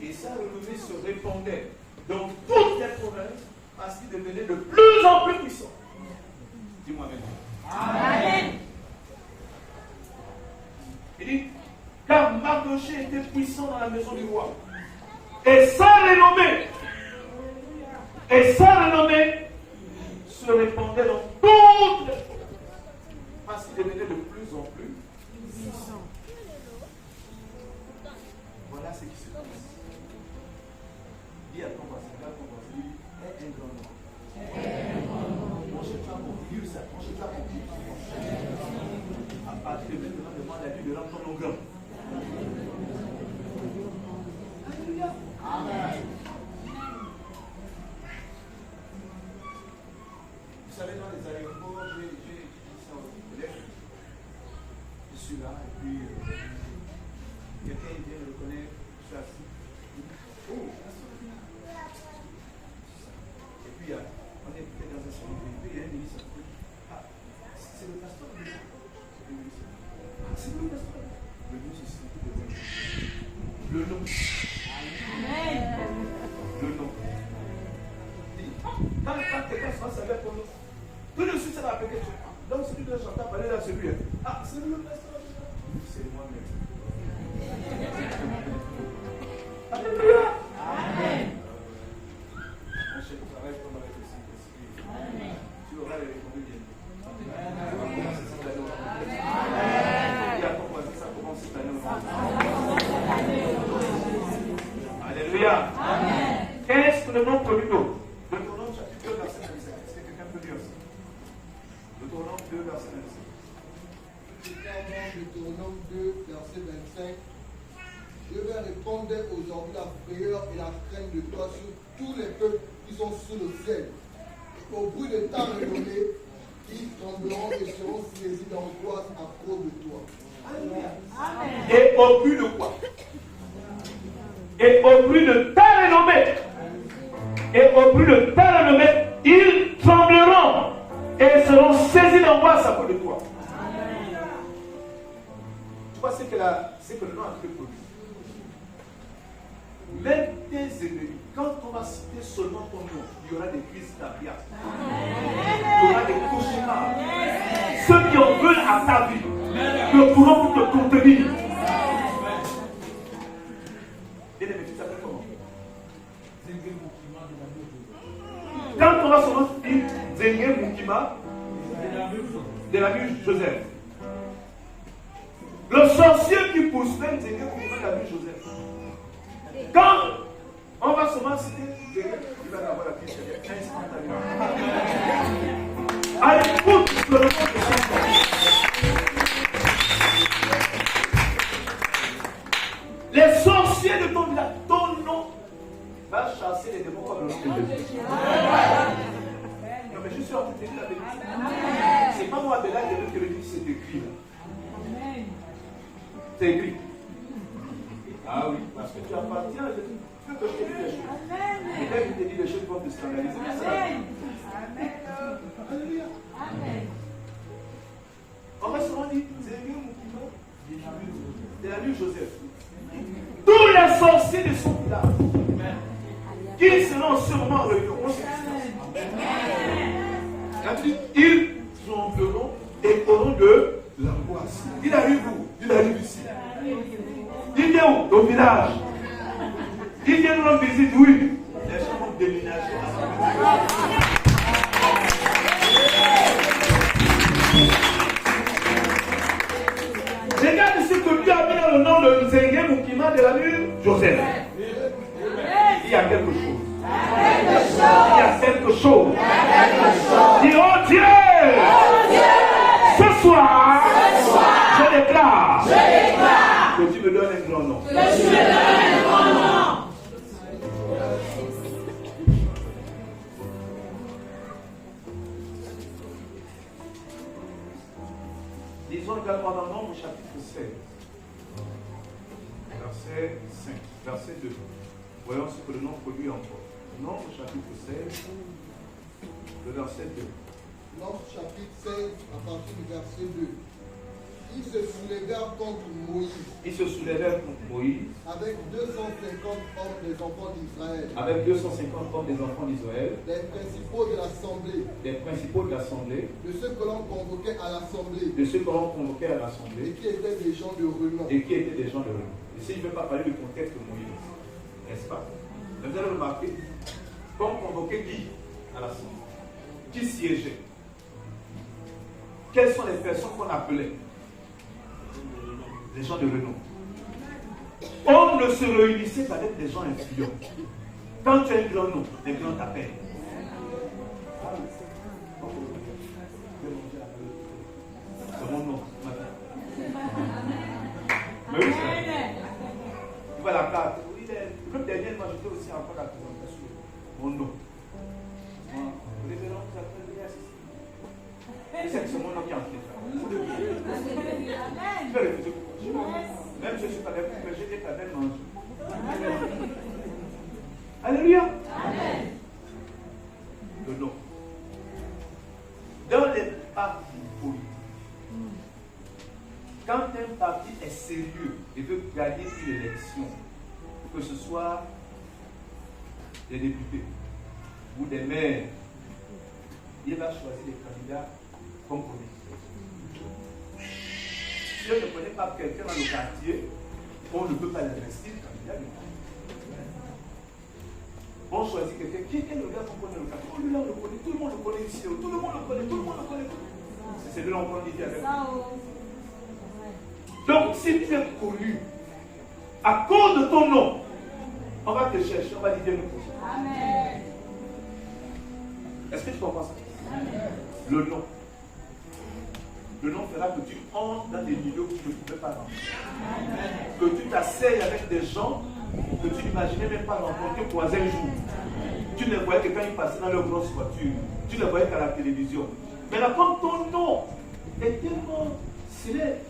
Et sa renommée se répandait dans toutes les provinces parce qu'il devenait de plus en plus puissant. Dis-moi maintenant. Amen. Il dit, car Mardochée était puissant dans la maison du roi. Et sa renommée se répandait dans toutes les provinces parce qu'il devenait de plus en plus puissant. Voilà ce qui se passe. Dis à ton voisin, est un grand homme. Mon chef va conclure ça. Mon chef va conclure ça. À partir de maintenant, demande à Dieu de rendre ton nom grand. Alléluia. Amen. Vous savez, dans les aéroports, j'ai dit ça au collège. Je suis là, et puis quelqu'un vient me reconnaître, je suis assis. Oh, et puis on est peut-être dans un salon, et puis il y a un ministre. Ah, c'est le pasteur. C'est le pasteur. Le nom, c'est le nom. Amen. Le nom. Quand quelqu'un se passe avec ton nom, tout de suite ça va appeler quelque chose. Donc celui que j'entends parler là, c'est lui. Ah, c'est le pasteur. C'est moi-même. Alléluia. Amen. Mon chef travaille comme avec le Saint-Esprit. Amen. Tu auras les répondu bien. Amen. Et à ton voisin, ça commence cette année. Alléluia. Amen. Qu'est-ce que le nom connu d'autre? Deutéronome chapitre 2, verset 25. Est-ce que quelqu'un peut lire ça? Deutéronome 2, verset 25. Deutéronome 2, verset 25. Je vais répondre aujourd'hui la frayeur et la crainte de toi sur tous les peuples qui sont sous le ciel. Et au bruit de ta renommée, ils trembleront et seront saisis d'angoisse à cause de toi. Amen. Et au bruit de quoi? Et au bruit de ta renommée. Et au bruit de ta renommée, ils trembleront et seront saisis d'angoisse à cause de toi. Tu vois ce que le nom a fait pour lui. Même tes ennemis, quand on va citer seulement ton nom, il y aura des crises cardiaques. Il y aura des cauchemars. Ceux qui en veulent à ta vie ne pourront plus te contenir. Bien-aimé, tu t'appelles comment? Quand on va seulement dire concubin de la mue Joseph. Le sorcier qui poursuivait Nzenge, concubin de la mue Joseph. Quand on va seulement citer Nzenge, il va avoir la fiche instantanément. À l'écoute de le nom de son nom. Les sorciers de ton village, ton nom va chasser les démons comme le nom de Jésus. Non, mais je suis en train de te dire la vérité. C'est pas moi, Béla, qui le dit, c'est écrit. C'est écrit. Ah oui, parce que tu appartiens à Jésus. Tu veux que je te dise des choses. Et dès qu'il te dit des choses, ils vont te scandaliser. Alléluia. On va seulement dire, c'est mieux de la nuit Joseph. Tous les sorciers de son village qui seront sûrement réunis, ils trembleront et auront de l'angoisse. Il arrive où? Il arrive ici. Il vient où? Au village. Il vient nous rendre visite, oui. Les gens vont déménager. Regarde ce que Dieu a mis dans le nom de Nzenge Moukima de la nuit Joseph. Il y a quelque chose. Il y a quelque chose. Dis, oh Dieu, ce soir, je déclare que tu me donnes un grand nom. Disons également dans le Nombre chapitre 16, verset 5, verset 2. Voyons ce que le nom produit encore. Nombre chapitre 16, le verset 2. Nombre chapitre 16, à partir du verset 2. Ils se soulevèrent contre Moïse. Ils se soulevèrent contre Moïse. Avec 250 hommes des enfants d'Israël. Avec 250 hommes des enfants d'Israël. Les principaux de l'assemblée. Les principaux de l'assemblée. De ceux que l'on convoquait à l'assemblée. De ceux que l'on convoquait à l'assemblée. Et qui étaient des gens de renom. Et qui étaient des gens de renom. Ici, je ne vais pas parler du contexte de Moïse. N'est-ce pas? Vous allez remarquer qu'on convoquait qui à l'assemblée? Qui siégeait? Quelles sont les personnes qu'on appelait? Les gens de renom. On ne se réunissait qu'avec des gens influents. Quand tu as un grand nom, les grands t'appellent. C'est mon nom. Mais oui, c'est vrai. Tu vois la carte. Oui, le dernièrement, j'étais aussi encore à présentation. Mon nom. Les gens vous appellent c'est mon nom qui est en train. Tu peux réfléchir. Même je ne suis pas d'accord, mais j'ai des tables mangées. Alléluia. Amen. Le nom. Dans les partis politiques, quand un parti est sérieux et veut gagner une élection, que ce soit des députés ou des maires, il va choisir des candidats qu'on connaît. Si on ne connaît pas quelqu'un dans le quartier, on ne peut pas l'investir candidat. On choisit quelqu'un. Qui est le gars qu'on connaît dans le quartier? Oh, lui là, on le connaît. Tout le monde le connaît ici. Tout le monde le connaît. Tout le monde le connaît. C'est de là qu'on dit avec lui. Donc, si tu es connu, à cause de ton nom, on va te chercher. On va dire Dieu nous prochain. Amen. Est-ce que tu comprends ça? Amen. Le nom. Le nom fera que tu entres dans des milieux où tu ne pouvais pas rentrer. Que tu t'asseyes avec des gens que tu n'imaginais même pas rencontrer pour un jour. Tu ne voyais que quand ils passaient dans leur grosse voiture. Tu ne voyais qu'à la télévision. Mais là, comme ton nom est tellement célèbre,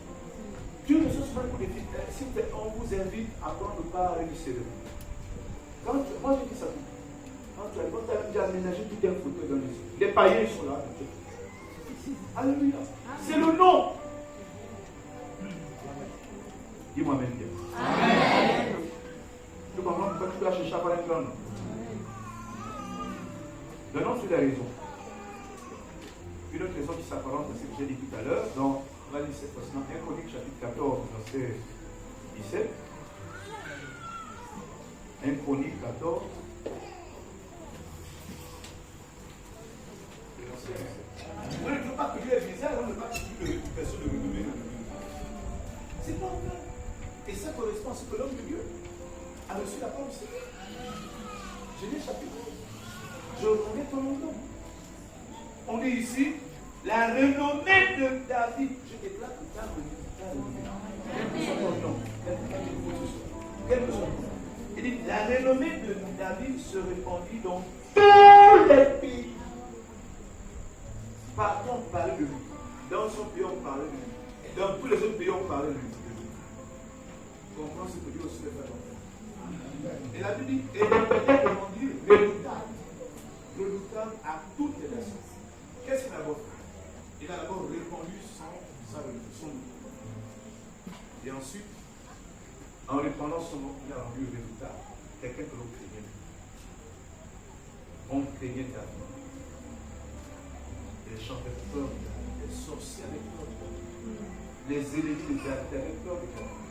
Dieu ne se souvient pour les filles. Si on vous invite à prendre part à une cérémonie. Moi, je dis ça. Quand tu as déjà aménagé tout un fauteuil dans les yeux. Les païens sont là. Alléluia. C'est le nom. Dis-moi même bien. Amen. Tu comprends pourquoi tu dois chercher à avoir un grand nom? Le nom, c'est la raison. Une autre raison qui s'apparente à ce que j'ai dit tout à l'heure, dans, on va lire cette fois-ci, 1 Chronique chapitre 14, verset 17. 1 Chronique 14, verset 17. correspond à ce que l'homme de Dieu a reçu la parole du Seigneur. Genèse chapitre 1. Je reconnais ton nom. On dit ici, la renommée de David. Je déclare que ta renommée. Quel que soit ton nom. Quel que soit ton nom. Il dit, la renommée de David se répandit dans tous les pays. Partout on parlait de lui. Dans son pays on parlait de lui. Dans tous les autres pays on parlait de lui. Comprends ce que Dieu aussi fait dans. Et la Bible dit, et le peuple répandit redoutable à toutes les nations. Qu'est-ce qu'il a d'abord fait? Il a d'abord répandu son nom. Et ensuite, en répandant son nom, il a rendu redoutable quelqu'un que l'on craignait. On craignait David. Les gens avaient peur de David. Les sorciers avaient peur de David. Les ennemis de David avaient peur de David.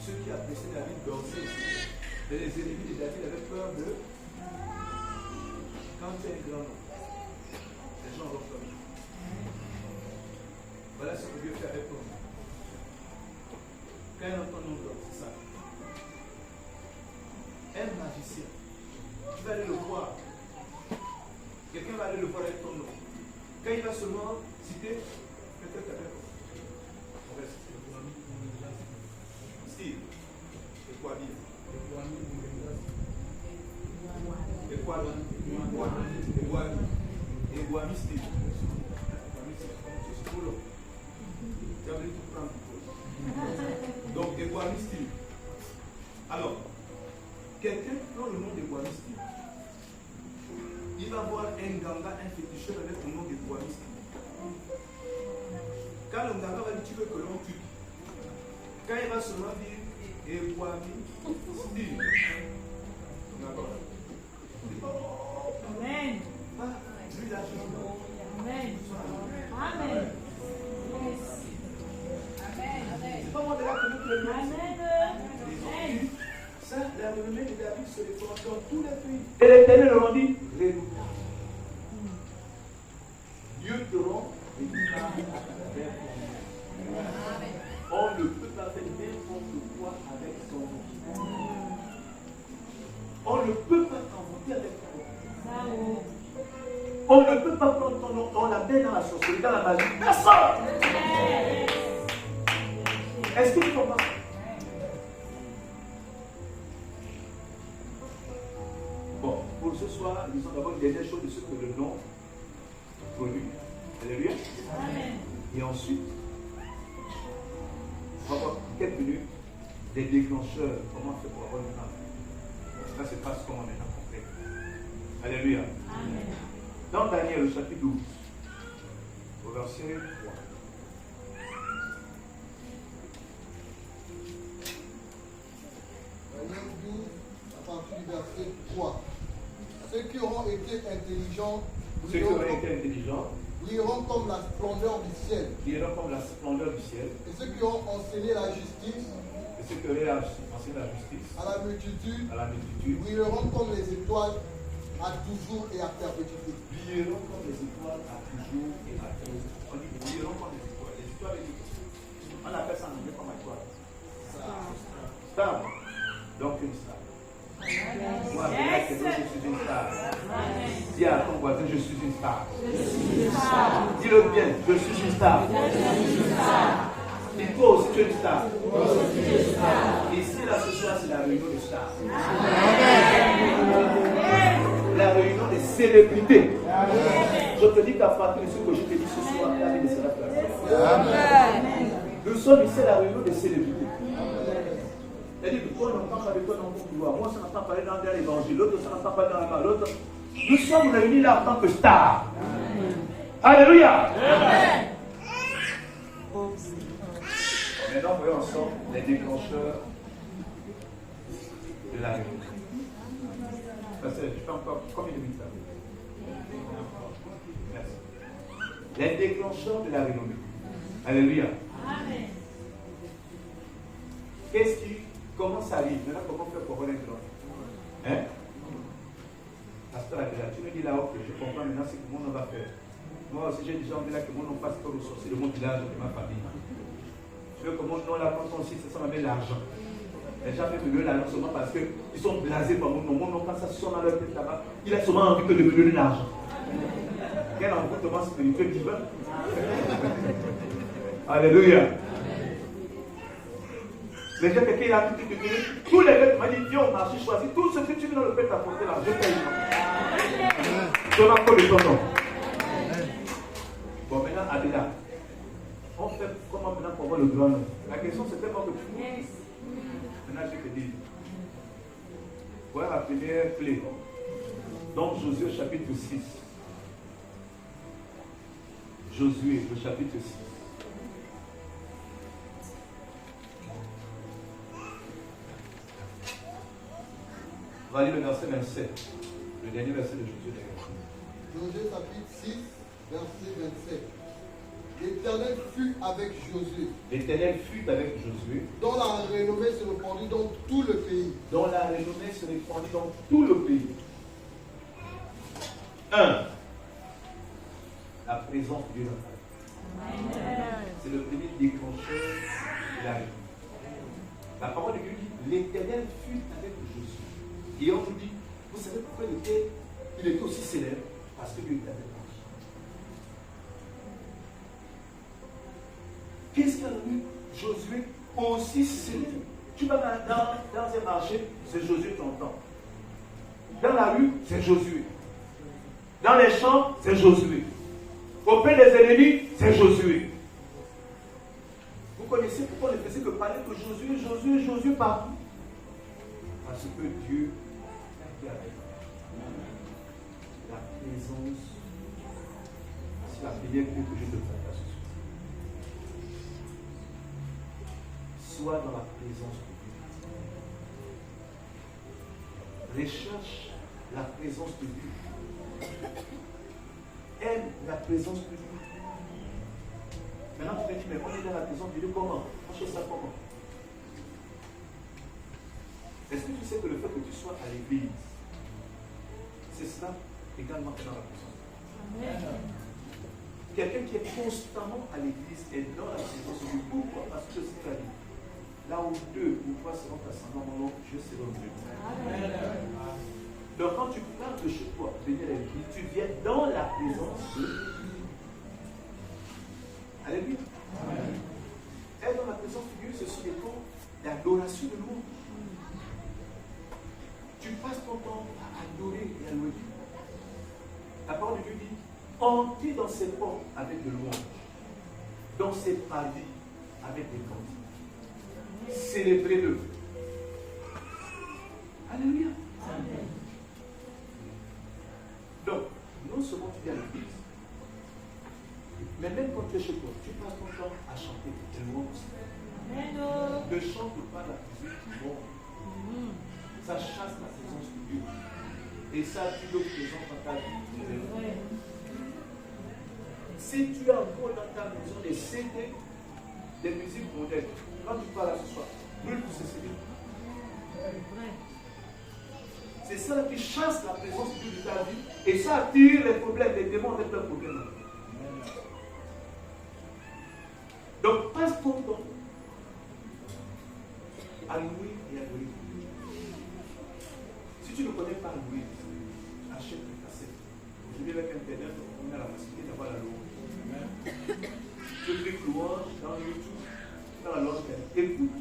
Ceux qui appréciaient David dansaient aussi. Mais les ennemis de David avaient peur de. Quand tu as un grand nom, les gens ont peur. Voilà ce que Dieu fait avec toi. Quand il entend ton nom, c'est ça. Un magicien, tu vas aller le voir. Quelqu'un va aller le voir avec ton nom. Quand il va seulement citer, peut-être avec. On va citer. Steve, c'est quoi dire? Eguami Steve. C'est trop long. Tu as voulu tout prendre. Donc, Eguami Steve. Alors, quelqu'un prend le nom d'Eguami Steve. Il va voir un ganga, un féticheur avec le nom d'Eguami Steve. Quand le ganga va dire tu veux que l'on tue, quand il va seulement dire Eguami Steve. D'accord. Amen. Lui, il a juste Amen. Amen. c'est pas moi de là que nous prenons. Amen. Ça, la renommée de David se répand dans tous les pays. Et l'Éternel leur dit, redoutable. Dieu te rend redoutable à travers ton nom. On ne peut pas faire n'importe quoi avec son nom. On ne peut pas t'envoûter avec ton nom. On ne peut pas prendre ton nom, on la met dans la sorcellerie, dans la magie. Personne! Est-ce qu'il faut pas? Bon, pour ce soir, nous allons d'abord une dernière chose de ce que le nom produit. Alléluia. Et ensuite, on va voir quelques minutes des déclencheurs. Comment on fait pour avoir une âme? Ça se passe comment maintenant complet. Alléluia. Amen. Dans Daniel, le chapitre 12, au verset 3. Daniel 12, à partir du verset 3. Ceux qui auront été intelligents brilleront comme la splendeur du ciel. Brilleront comme la splendeur du ciel. Et ceux qui auront enseigné la justice Et ceux qui auraient enseigné la justice à la multitude brilleront comme les étoiles à toujours et à perpétuité. Brilleront comme les étoiles à toujours et à toujours. On dit brilleront comme les étoiles. Les étoiles, on appelle ça en anglais comme étoile. Star. Donc une star. Moi, je suis une star. Dis à ton voisin, je suis une star. Dis-le bien, je suis une star. Et toi aussi, tu es une star. Ici, là, ce soir, c'est la réunion des stars. La réunion des célébrités. Je te dis qu'à partir de ce que je te dis ce soir, la vie sera placée. Nous sommes ici à la réunion des célébrités. C'est-à-dire que toi, on n'entend pas de toi dans ton pouvoir. Moi, ça n'entend pas dans l'évangile. L'autre, ça n'entend pas dans l'autre. Nous sommes réunis là en tant que stars. Alléluia. Maintenant, voyons ensemble les déclencheurs de la réunion. Je fais encore combien de minutes là? Merci. Les déclencheurs de la renommée. Alléluia. Amen. Comment ça arrive? Maintenant, comment faire pour avoir un grand? Hein? Pasteur Adela, tu me dis là, ok, je comprends maintenant ce que mon nom va faire. Moi aussi, j'ai déjà envie là que mon nom fasse peur aux sorciers de mon village et de ma famille. comment non, là, quand on cite, ça m'appelle l'argent. Les gens peuvent me donner l'argent seulement parce qu'ils sont blasés par mon nom. Mon nom, quand ça sonne dans leur tête là-bas, il a seulement envie que de me donner de l'argent. Quel envoûtement spirituel divin. Alléluia. Les gens, quelqu'un il a tout de tous les gens m'ont dit, viens au marché, choisis tout ce que tu veux dans le fait t'apporter là. Je paye. Je m'en de ton nom. Bon, maintenant, Adela, on fait comment maintenant pour avoir le grand nom? La question c'est tellement que tu yes. Maintenant, je te dis. Voilà la première clé. Donc, Josué chapitre 6. Josué, le chapitre 6. On va lire le verset 27. Le dernier verset de Josué. Josué chapitre 6, verset 27. L'Éternel fut avec Josué. L'Éternel fut avec Josué. Dont la renommée se répandit dans tout le pays. Dont la renommée se répandit dans tout le pays. 1. La présence de Dieu dans ta vie. C'est le premier déclencheur de la vie. La parole de Dieu dit, l'Éternel fut avec Josué. Et on nous dit, vous savez pourquoi il était aussi célèbre? Parce que Dieu était avec lui. Qu'est-ce qu'il a vu Josué aussi célèbre? Tu vas dans un marché, c'est Josué ton temps. Dans la rue, c'est Josué. Dans les champs, c'est Josué. Auprès des ennemis, c'est Josué. Vous connaissez pourquoi on ne faisait que parler que Josué, Josué, Josué partout? Parce que Dieu est avec la présence. C'est la prière que je te fais là ce soir. Sois dans la présence de Dieu. Recherche la présence de Dieu. Aime la présence de Dieu. Maintenant tu te dis, mais on est dans la présence de Dieu comment? On fait ça comment? Est-ce que tu sais que le fait que tu sois à l'église, c'est cela également dans la présence? Amen. Quelqu'un qui est constamment à l'église est dans la présence de Dieu. Pourquoi? Parce que c'est la vie. Là où 2 ou 3 seront ascendants, mon nom, je serai au milieu. Donc quand tu parles de chez toi, venir à l'église, tu viens dans la présence de Dieu. Alléluia. Être dans la présence de Dieu, ce sont des temps d'adoration de louange. Tu passes ton temps à adorer et à louer Dieu. La parole de Dieu dit, entrez dans ses portes avec de louanges, dans ses pavis avec des cantiques. Célébrez-le. Alléluia. Amen. Donc, non seulement tu viens à l'église, mais même quand tu es chez toi, tu passes ton temps à chanter des louanges. Ne chante pas la musique du monde. Ça chasse la présence de Dieu. Et ça attire d'autres présence dans ta vie. Si tu as encore dans ta maison des CD, des musiques modernes, quand tu parles ce soir, brûle tous ces CD. C'est ça qui chasse la présence de Dieu de ta vie et ça attire les problèmes, les démons avec leurs problèmes. Donc passe ton temps à louer et à louer. Si tu ne connais pas louer, achète une cassette. Aujourd'hui avec Internet, on a la facilité d'avoir la louange. Tu cliques louange dans YouTube, dans la louange, écoute.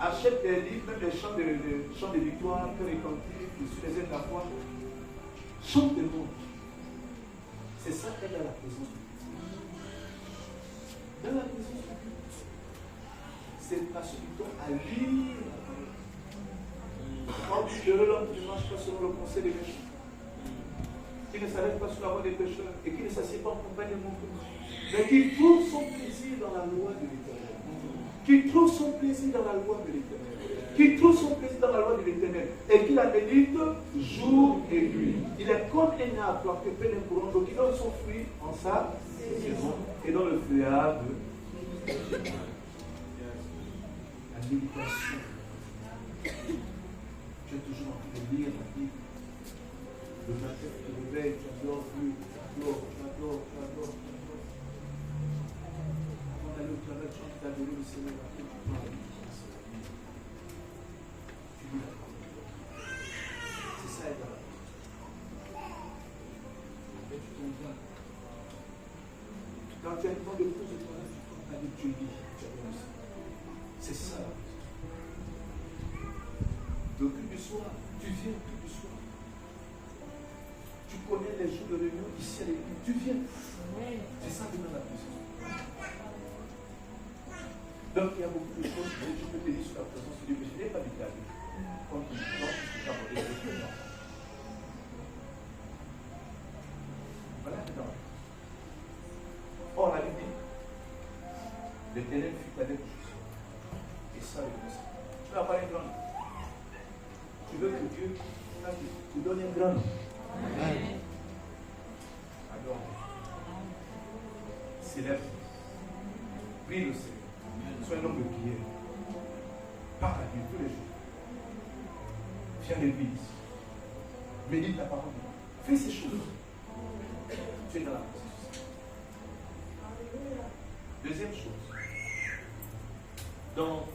Achète des livres, même les chants de victoire, que les cantiques, sur les ailes de la foi. Chante des louanges. C'est ça qui est dans la présence de Dieu. Dans la présence de Dieu, c'est passer du temps à lire la parole. Quand tu heureux l'homme qui ne marche pas selon le conseil des méchants, qui ne s'arrête pas sur la voie des pécheurs et qui ne s'assied pas en compagnie de mon Dieu, mais qui trouve son plaisir dans la loi de l'Éternel. Qui trouve son plaisir dans la loi de l'Éternel. Qui trouve son plaisir dans la loi de l'Éternel. Et qui la médite jour et nuit. Il est comme un arbre qui fait un courant d'eau qui donne son fruit en sa saison et dans le feuillage de la méditation. Tu es toujours en train de lire la Bible. Le matin, tu te réveilles, tu adores Dieu, tu adores. aller au travail, tu vas t'adorer le Seigneur. Tu prends la vie. Tu lis la parole. C'est ça, être dans la parole. Mais tu t'en vas. Quand tu as une temps de pause de toi, tu prends ta vie, tu lis. Tu as bien aussi. C'est ça. Le culte du soir, tu viens au culte du soir. Tu connais les jours de réunion ici à l'église, tu viens. C'est ça qui donne la puissance. Donc il y a beaucoup de choses, mais je peux te dire sur la présence de Dieu, mais je n'ai pas dit à Dieu. Comme tu dis, non, je peux aborder les choses. Voilà, c'est dans. Or, la Bible dit, l'Éternel fut avec Josué. Et ça, le conseil. Tu n'as pas un grand. Tu veux que Dieu te donne un grand. Amen. Alors, célèbre. Prie le Seigneur. Sois un homme de prière. Parle à Dieu tous les jours. Viens à l'église. Médite la parole. Fais ces choses. Tu es dans la processus. Deuxième chose. Dans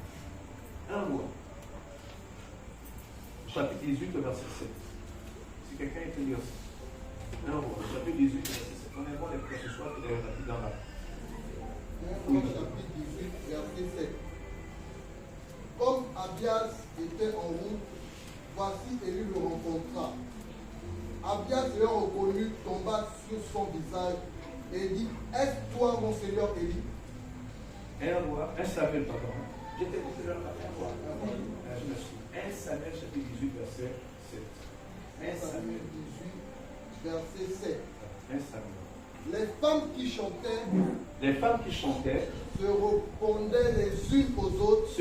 1 roi, chapitre 18, verset 7. Si quelqu'un est lire 1 roi, chapitre 18, verset 7. On est bon les frères ce soir qui est réparti dans la. 1 roi, chapitre 18, verset 7. Comme Abias était en route, voici Élie le rencontra. Abias l'ayant reconnu, tomba sur son visage et dit, est-ce toi mon Seigneur Élie? 1 roi, 1 Samuel, pardon. J'étais tout à l'heure à 1 roi. Je me suis. 1 Samuel, chapitre 18, verset 7. 1 Samuel 18, verset 7. 1 Samuel. Les femmes qui chantaient se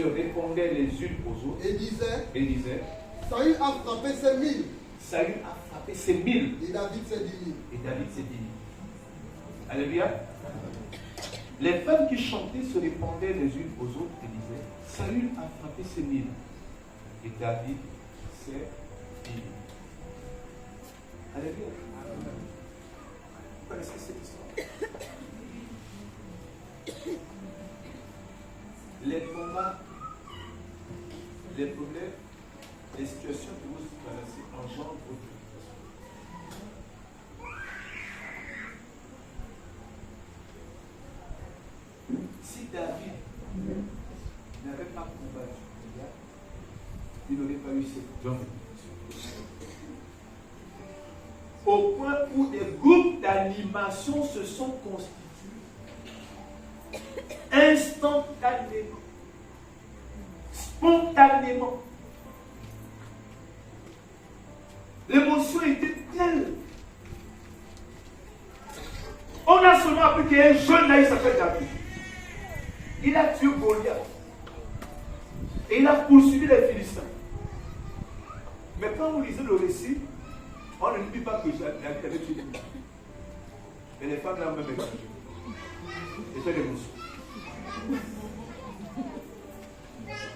répondaient les unes aux autres, et disaient Saül a frappé ses 1000. Saül a frappé ses 1000. Et David ses 10 000. Alléluia. Les femmes qui chantaient se répondaient les unes aux autres et disaient Saül a frappé ses 1000. Et David ses 10 000. Alléluia. Vous connaissez cette histoire? Les combats, les problèmes, les situations que vous traversez engendrent votre préoccupation. Si David n'avait pas combattu Goliath, il n'aurait pas eu cette grande préoccupation. Au point où des groupes d'animation se sont constitués instantanément, spontanément. L'émotion était telle. On a seulement appris qu'il y a un jeune là, il s'appelle David. Il a tué Goliath. Et il a poursuivi les Philistins. Mais quand vous lisez le récit, on ne dit pas que David avait tué les Philistins. Et les femmes l'ont même exagéré. C'est l'émotion.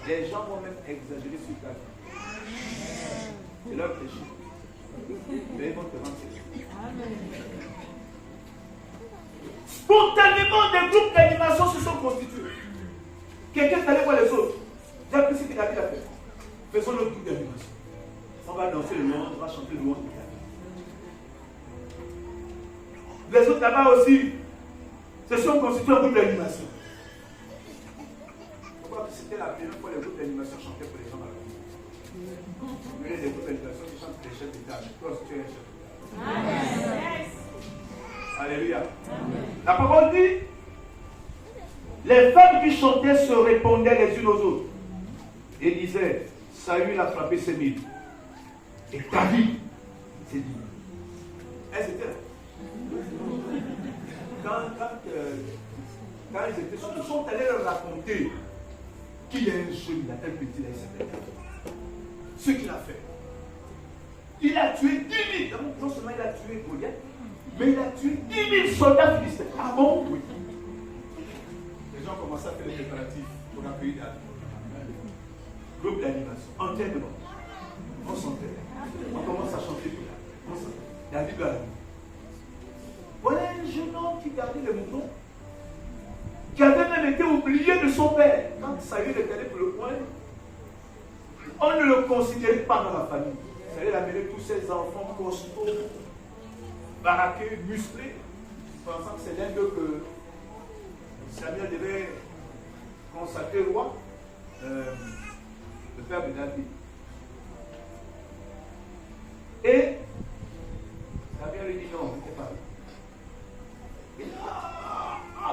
Les gens vont même exagérer sur ta vie. C'est leur péché. Mais ils vont te rendre service. Spontanément, des groupes d'animation se sont constitués. Quelqu'un est allé voir les autres. J'ai appris ce que David a fait. Faisons notre groupe d'animation. On va danser le louange, on va chanter le louange. Les autres là-bas aussi se sont constitués en groupe d'animation. C'était la première fois que les groupes d'animation chantaient pour les gens dans la vie. Il y a des groupes d'animation qui chantent pour les chefs d'État. Toi, tu es un chef d'État. Alléluia. La parole dit les femmes qui chantaient se répondaient les unes aux autres et disaient Saül a frappé ses 1000 et David ses 10 000. Elles étaient là. Quand ils étaient sur le sont allés leur raconter qu'il y a un jeune, il a tel petit là, il s'appelle David. Ce qu'il a fait. Il a tué 10 000. Non seulement il a tué Goliath, mais il a tué 10 000 soldats philistins. Ah bon? Oui. Les gens commencent à faire les préparatifs pour accueillir David. Groupe d'animation, entraînement. On s'entraîne. On commence à chanter tout là. David va la vie. Voilà un jeune homme qui gardait les moutons. qui avait même été oublié de son père. Quand Saül est allé pour le point, on ne le considérait pas dans la famille. Saül a amené tous ses enfants costauds, baraqués, musclés, pensant que c'est l'un d'eux que Samuel devait consacrer roi, le père de David. Et Samuel lui dit non, vous n'êtes pas là. Il dit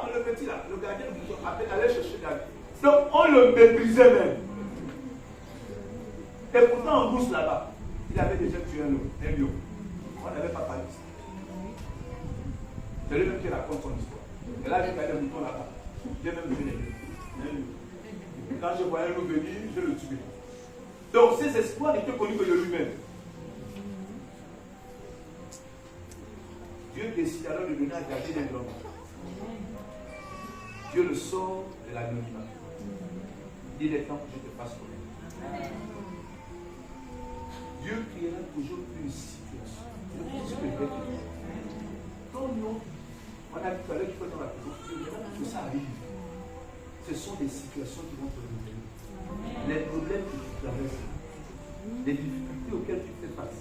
mais le petit là, le gardien du bouton, allait chercher David. Donc on le méprisait même. Et pourtant en bouche là-bas, il avait déjà tué un lion. On n'avait pas parlé de ça. C'est lui-même qui raconte son histoire. Et là, j'ai gardé le bouton là-bas. J'ai même donné un lion. Quand je voyais un loup venir, je le tuais. Donc ses espoirs n'étaient connus que de lui-même. Dieu décide alors de donner à David un homme. Dieu le sort de l'anonymat. Il est temps que je te fasse connaître. Dieu créera toujours une situation. Quand nous, on a dit tout à l'heure qu'il faut dans la prison, que ça arrive. Ce sont des situations qui vont te révéler. Les problèmes que tu traverses, les difficultés auxquelles tu fais face,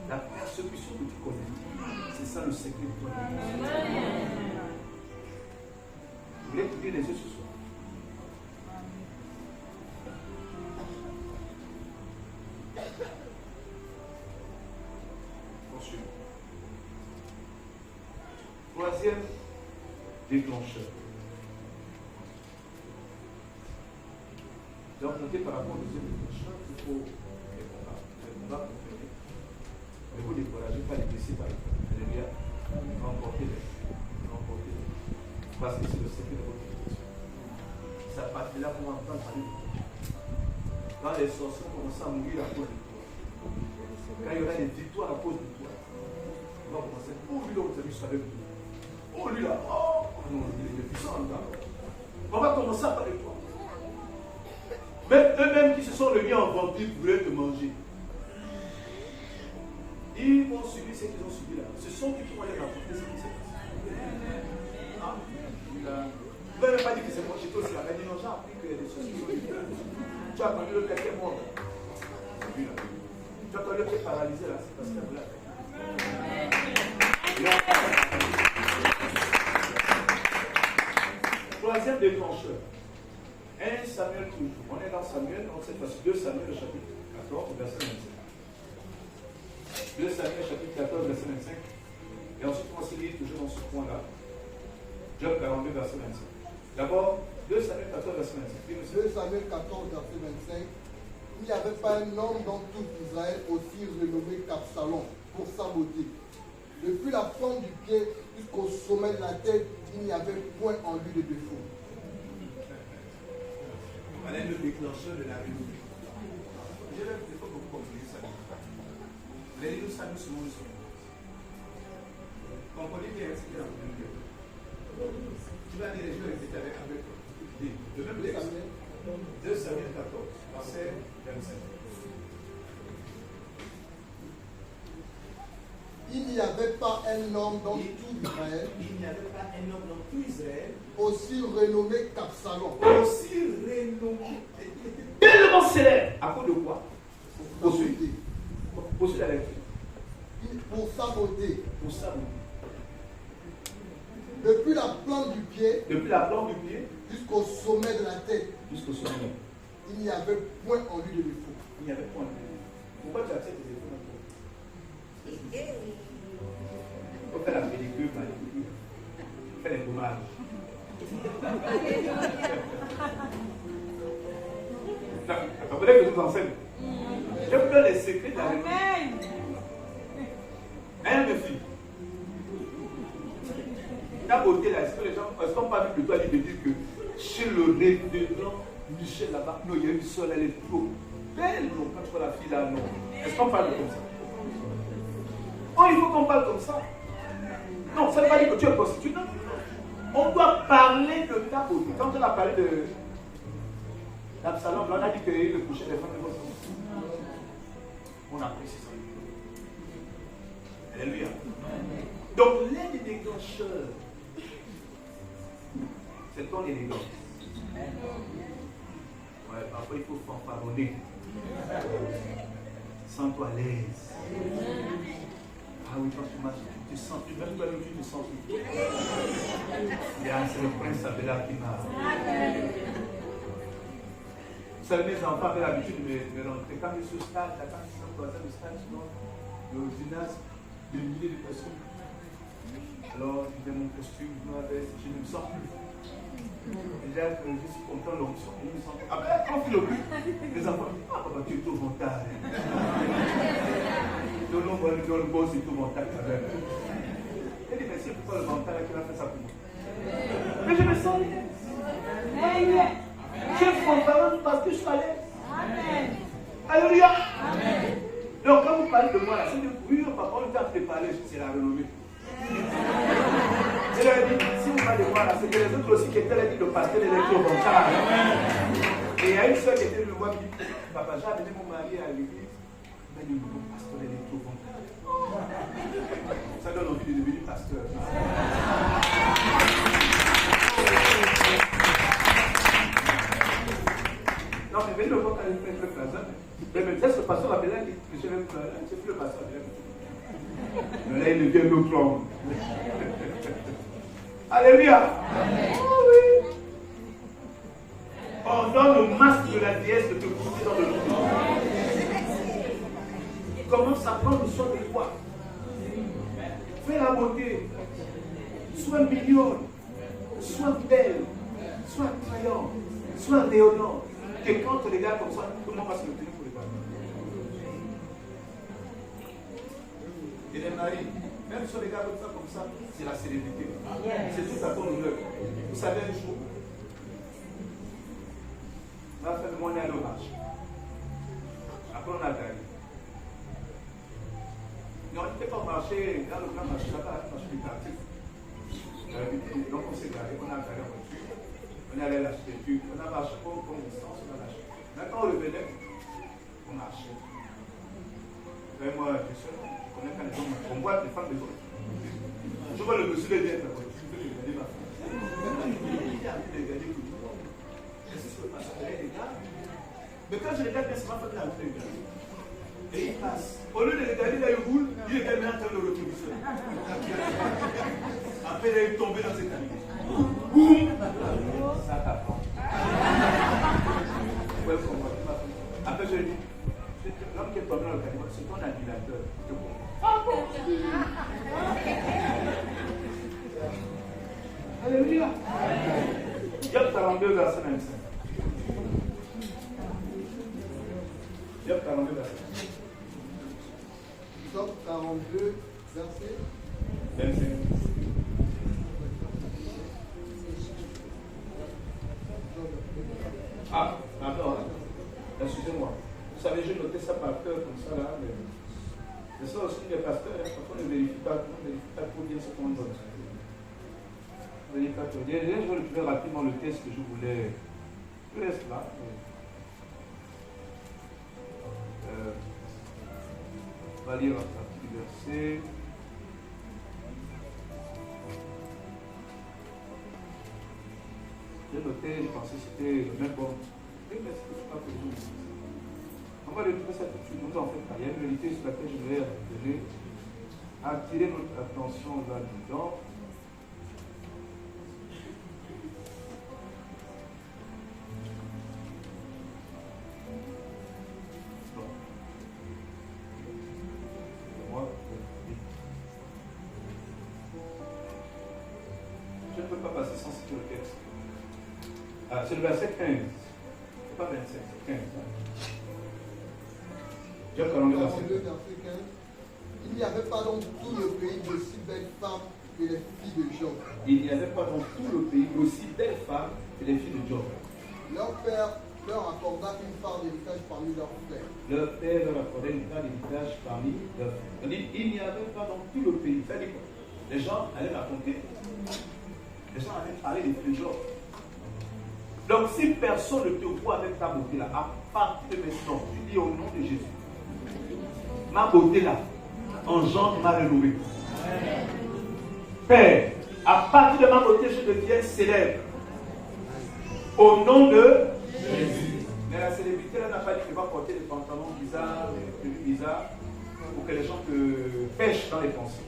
la persécution que tu connais, c'est ça le secret de ton vie. Vous voulez écouter les yeux ce soir? Ensuite, troisième déclencheur. Donc, notez par rapport au deuxième déclencheur, il faut les combats pour faire. Ne vous découragez pas, les blessés par exemple. Alléluia. Remportez-les. Parce que c'est le secret de votre protection. Ça part de là pour entendre parler de vous. Quand les sorciers commencent à mourir à cause de toi, quand il y aura des victoires à cause de toi, on va commencer. Oh, lui là, vous avez vu avec nous. Oh, lui là, oh, non, il est puissant encore. On va commencer à parler de toi. Même eux-mêmes qui se sont réunis en vampire voulaient te manger. Ils vont subir ce qu'ils ont subi là. Ce sont qui vont les rapporter ce qui s'est passé. Ah, vous n'avez pas dit que c'est moi, j'étais aussi là. Mais non, j'ai appris que les choses sont différentes. Tu as connu le père qui est mort. Tu as connu le père paralysé là, c'est parce qu'il a voulu la troisième déclencheur. 1 Samuel toujours. On est dans Samuel, donc cette fois-ci 2 Samuel chapitre 14, verset 25. 2 Samuel chapitre 14, verset 25. Et ensuite on va se lire toujours dans ce point-là. Job 42, verset 25. D'abord, 2 Samuel 14, verset 25. 2 Samuel 14, verset 25. Il n'y avait pas un homme dans tout Israël aussi renommé qu'Absalom pour sa beauté. Depuis la pointe du pied jusqu'au sommet de la tête, il n'y avait point en lui de défaut. Voilà le déclencheur de la révolution. Je vais vous dire que vous comprenez ça. Les livres saluent souvent le sommet. Comprenez bien ce qu'il y a en train de dire. Tu vas dire les jours et avec toi. Le même texte. 2 Samuel 14, verset 25. Il n'y avait pas un homme dans tout Israël. Il n'y avait pas un homme dans tout Israël Aussi renommé qu'Absalom. aussi renommé. Il était tellement célèbre. À cause de quoi? Poursuivre la lecture. Pour sa beauté. Pour ça, Depuis la plante du pied depuis la plante du pied jusqu'au sommet de la tête, jusqu'au sommet, il n'y avait point en lui de défaut. il n'y avait point de défaut. Pourquoi tu acceptes les défauts maintenant? Il faut faire la pellicule, faire les gommages. Vous voulez que je vous enseigne? Je vous donne les secrets de la révolution. Hein, mes filles? Ta beauté là, est-ce que les gens, est-ce qu'on pas vu de toi de dire que chez le révérend Michel là-bas, non, il y a une seule, elle est trop belle, non, quand tu vois la fille là, non. Est-ce qu'on parle comme ça? Oh, il faut qu'on parle comme ça. Non, ça ne veut pas dire que tu es prostituée, non. On doit parler de ta beauté. Quand on a parlé d'Absalom, on a dit qu'il le couchait des femmes de votre vie. On apprécie ça. Alléluia. Donc, l'un des déclencheurs C'est ton élégance. Ouais, parfois il faut fanfaronner. Sens-toi à l'aise. Ah oui, quand tu marches, tu te sens, même toi tu te sens. C'est le prince Abelard qui m'a. Vous savez, mes enfants avaient l'habitude de me rentrer. Quand je suis au stade, quand ils sont voisins du stade, le gymnase, des milliers de personnes. Alors, je fais mon costume, je ne me sens plus. Déjà, je suis content de l'onction. Après, quand je le plus, les enfants me disent, ah, papa, tu es tout mental. Non, moi, le boss, c'est tout mental quand même. Je dis, mais c'est pourquoi le mental qui a fait ça pour moi. Mais je me sens bien. Je suis content parce que je suis à l'aise. Alléluia. Donc, quand vous parlez de moi, là, c'est de oui, papa, on t'a fait parler, c'est la renommée. Je leur ai dit, si vous parlez de moi, là, c'est que les autres aussi qui étaient là, dit le pasteur électro-mental. Et il y a une soeur qui était venue me voir, qui dit, papa, j'ai amené mon mari à l'église, mais il dit, mon pasteur électro-mental. Ça donne envie de devenir pasteur. Non, mais venez le voir quand il fait le pasteur. Mais peut-être ce pasteur appelé là, il dit, je n'aime pas, c'est plus le pasteur. Mais là, il devient notre homme. Alléluia. Oh oui. On donne le masque de la déesse de te pousser dans le monde. Commence à prendre soin de toi. Fais la beauté. Sois mignonne. Sois belle. Sois attrayante. Sois rayonnante. Et quand tu regardes comme ça, tout le monde va se le tenir pour les gars. Et les maris, même si on regarde comme ça, c'est la célébrité. C'est tout à ton honneur. Vous savez un jour, ma femme et moi on est allé au marché. Après on a gagné. Mais on n'était pas au marché, dans le grand marché, là-bas, le marché du quartier. Donc on s'est garé, on a gagné en voiture. On est allé l'acheter, on a marché pour une distance, on a lâché. Maintenant on revenait, on marchait. Et moi, je suis seul. On voit les femmes des autres. Je vois le monsieur de l'aide. Je veux regarder ma femme. Mais quand je regarde, c'est ma femme qui a voulu regarder. Et il passe. Au lieu de regarder, là, il roule, il est tellement en train de le retrouver seul. Après, il est tombé dans cette année. Boum! Ça t'apprend. Après, je lui dis, l'homme qui est tombé dans le caniveau, c'est ton admirateur. Alléluia. Job 42, verset 25. Job 42, verset 25. Job 42, verset 25. Ah, pardon. Excusez-moi. Vous savez, j'ai noté ça par cœur comme ça là. C'est ça aussi les pasteurs, parfois on ne vérifie pas trop bien ce qu'on donne. On ne vérifie pas trop bien. Je vais retrouver rapidement le texte que je voulais. Je laisse là. On va lire un petit verset. J'ai noté, je pensais que c'était le même bon. Mais c'est pas que je on va retrouver ça tout de suite, nous en fait pas. Il y a une vérité sur laquelle je vais attirer notre attention là-dedans. Je ne peux pas passer sans citer le texte. Ah, c'est le verset 15. C'est pas 27, c'est 15. Job 42, verset 15. Il n'y avait pas dans tout le pays d'aussi belles femmes que les filles de Job. Il n'y avait pas dans tout le pays d'aussi belles femmes que les filles de Job. Leur père leur accorda une part d'héritage parmi leurs frères. Leur père leur accordait une part d'héritage parmi leurs frères. On dit, il n'y avait pas dans tout le pays. Ça dit quoi? Les gens allaient raconter. Les gens allaient parler des filles de Job. Donc si personne ne te voit avec ta beauté là, à partir de maintenant, tu dis au nom de Jésus, ma beauté là engendre ma renommée. Père, à partir de ma beauté, je deviens célèbre. Au nom de Jésus. Mais la célébrité, là, n'a pas dit qu'il va porter des pantalons bizarres, des tenues bizarres, pour que les gens te pêchent dans les pensées.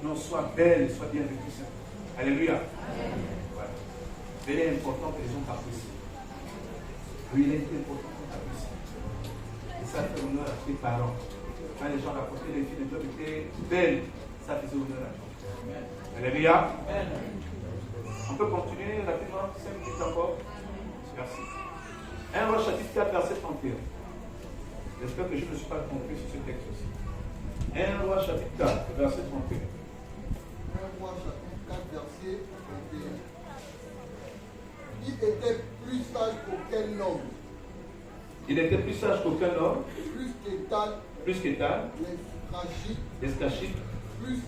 Non, sois belle, sois bien vêtue. Alléluia. Voilà. Il est important que les gens t'apprécient. Oui, il est important que t'apprécient. Et ça fait honneur à tes parents. Quand les gens rapportaient les filles de Job étaient belles, ça faisait honneur à toi. Alléluia. On peut continuer rapidement, 5 minutes encore. Merci. 1 Roi chapitre 4, verset 31. J'espère que je ne me suis pas trompé sur ce texte aussi. 1 Roi chapitre 4, verset 31. 1 Roi chapitre 4, verset 31. Il était plus sage qu'aucun homme. Il était plus sage qu'aucun homme, Plus qu'Étal, les Scachites, plus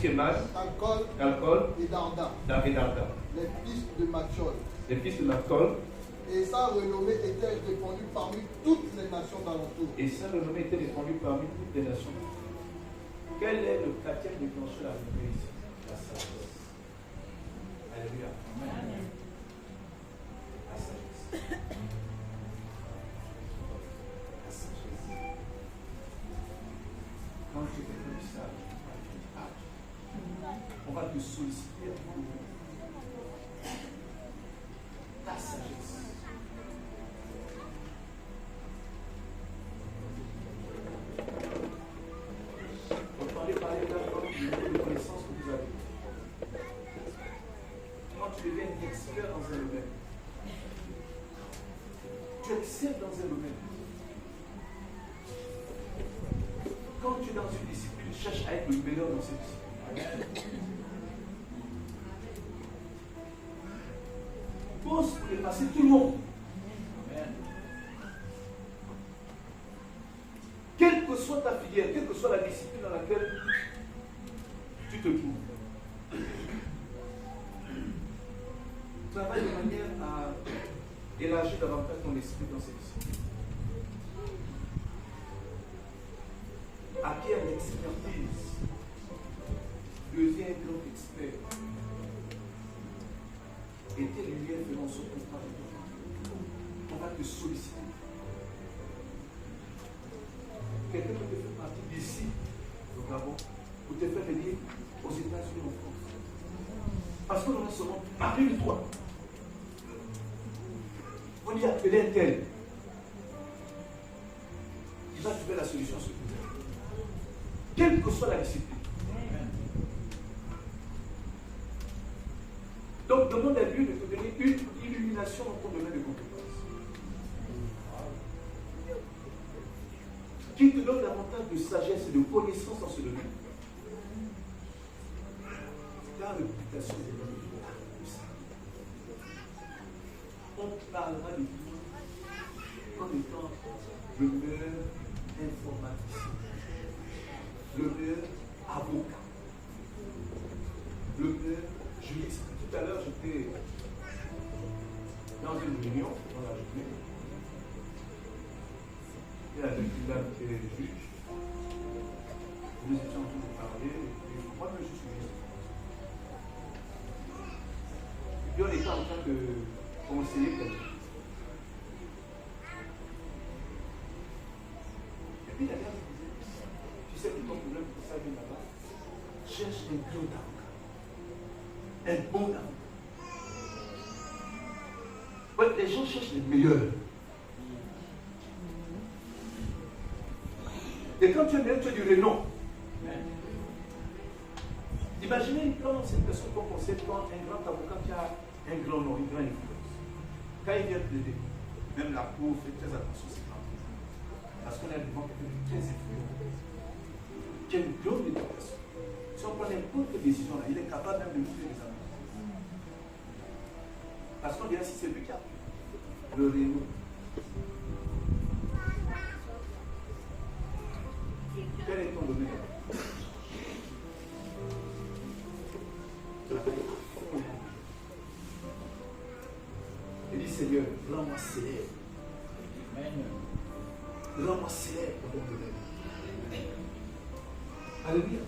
qu'Éman, Calcol et Darda, les fils de Machol. les fils de Macol, Et sa renommée était répandue parmi toutes les nations d'alentour. et sa renommée était répandue parmi toutes les nations. Quel est le quatrième déclencheur de la renommée ici? La sagesse. Alléluia. Amen. La sagesse. La sagesse. Quand tu es quelqu'un de sage, on va te solliciter à tout moment. La sagesse. Entendez parler d'un homme du niveau de connaissance que vous avez. Quand tu deviens expert dans un domaine, tu excelles dans un domaine. Quand tu es dans une discipline, cherche à être le meilleur dans cette discipline. Pose pour dépasser tout le monde. Quelle que soit ta filière, quelle que soit la discipline dans laquelle tu te trouves, travaille de manière à élargir davantage ton esprit dans cette discipline. Acquiert l'expertise. Deviens un grand expert. Et tes lumières feront son contrat de toi. On va te solliciter. Quelqu'un peut te faire partie d'ici, au Gabon, pour te faire venir aux États-Unis en France. Parce qu'on aura seulement parlé de toi. On y appelait un tel. Il va trouver la solution sur tout. Quelle que soit la discipline. Donc, demande à Dieu de te donner une illumination dans ton domaine de compétence. Qui te donne davantage de sagesse et de connaissance dans ce domaine. Ta réputation est de ça. On parlera de toi comme étant le meilleur informaticien, le meilleur avocat, le meilleur juriste. Tout à l'heure, j'étais dans une réunion, dans la journée. Il y a deux là qui étaient juges. Nous étions en train de parler, et moi, je suis juge. Et puis, on était en train de conseiller quelqu'un. Et puis, la dame me disait, tu sais que ton problème pour ça vient là-bas, cherche un bon avocat. Un bon avocat. Ouais, les gens cherchent les meilleurs. Et quand tu es meilleur, tu as du renom. Imaginez quand cette personne qu'on conseille, quand un grand avocat qui a un grand nom, une grande influence. Quand il vient plaider, même la cour fait très attention à ces gens. Parce qu'on est devant quelqu'un de très influent. Qui a une grande éducation. Si on prend n'importe quelle décision là, il est capable même de nous faire des amis. Parce qu'on dirait si c'est lui qui a le renom. Quel est ton domaine? Il dit Seigneur, rends-moi célèbre. Rends-moi célèbre dans mon domaine. Alléluia.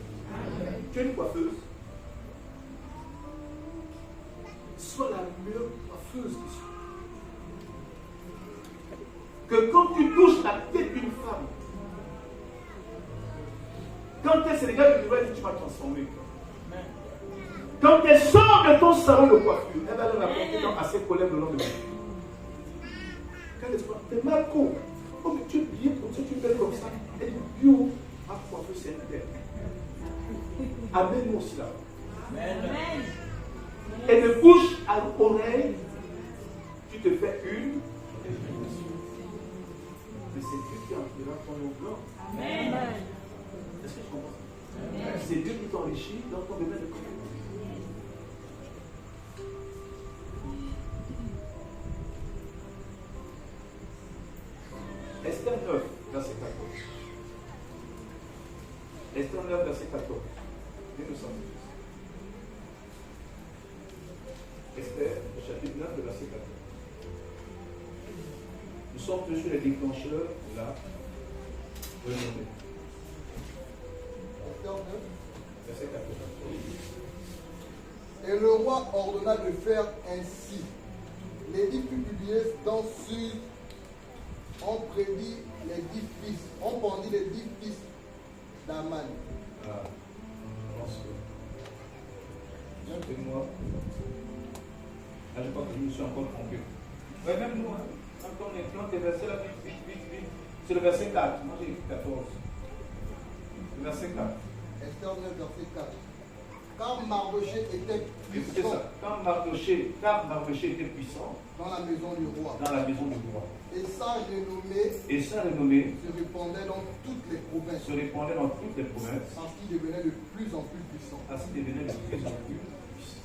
Tu es une coiffeuse. Sois la meilleure coiffeuse que que quand tu touches la tête d'une femme, quand elle se regarde de nouvelle, tu vas transformer. Quand elle sort de ton salon de coiffure, elle va le rapporter à ses collègues le lendemain. Quand elle se dit, t'es mal con. Oh, mais tu es bien comme ça, tu es belle comme ça. Elle dit, bio, ma coiffure, c'est un terme. Amène-nous aussi là. Amen. Et de bouche à l'oreille, tu te fais une. Mais c'est Dieu qui enrichira ton nom blanc. Amen. Est-ce que tu comprends? C'est Dieu qui t'enrichit dans ton domaine de compétence. Esther 9, verset 14. Esther 9, verset 14. Et nous sommes. Esther, chapitre 9, verset 14. Nous sommes tous sur les déclencheurs de la renommée. Esther 9. Verset 14. Et le roi ordonna de faire ainsi. L'édit fut publié dans Sud. On prédit les 10 fils. On pendit les 10 fils d'Aman. Ah, moi. Ah, je crois que je me suis encore trompé. Ouais, même nous, hein, quand on est planté, verset là, vite. C'est le verset 4. Moi j'ai écrit 14. Le verset 4. Esther 9, verset 4. Car Mardoché était Écoutez puissant ça. Car Mardoché était puissant dans la maison du roi. dans la maison du roi. Et sa renommée Et sa renommée se répandait dans toutes les provinces. se répandait dans toutes les provinces. Parce qu'il devenait de plus en plus puissant. Ainsi devenait de plus en plus puissant.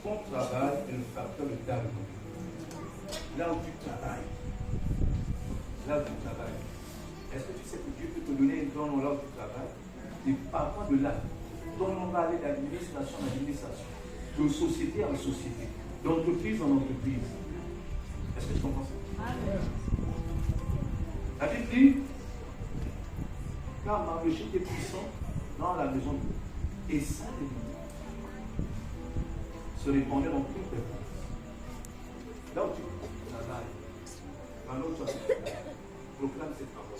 Ton travail est le facteur de ta renommée. Là où tu travailles. Est-ce que tu sais que Dieu peut te donner un don là où tu travailles? Et parfois de là, ton nom va aller d'administration en administration, de société en société, d'entreprise en entreprise. Est-ce que tu comprends ça? Amen. La Bible dit, car Mardoché était puissant dans la maison de Dieu. Et ça, se répandait dans toutes les provinces. Là où tu travailles, dans l'autre proclame cette parole.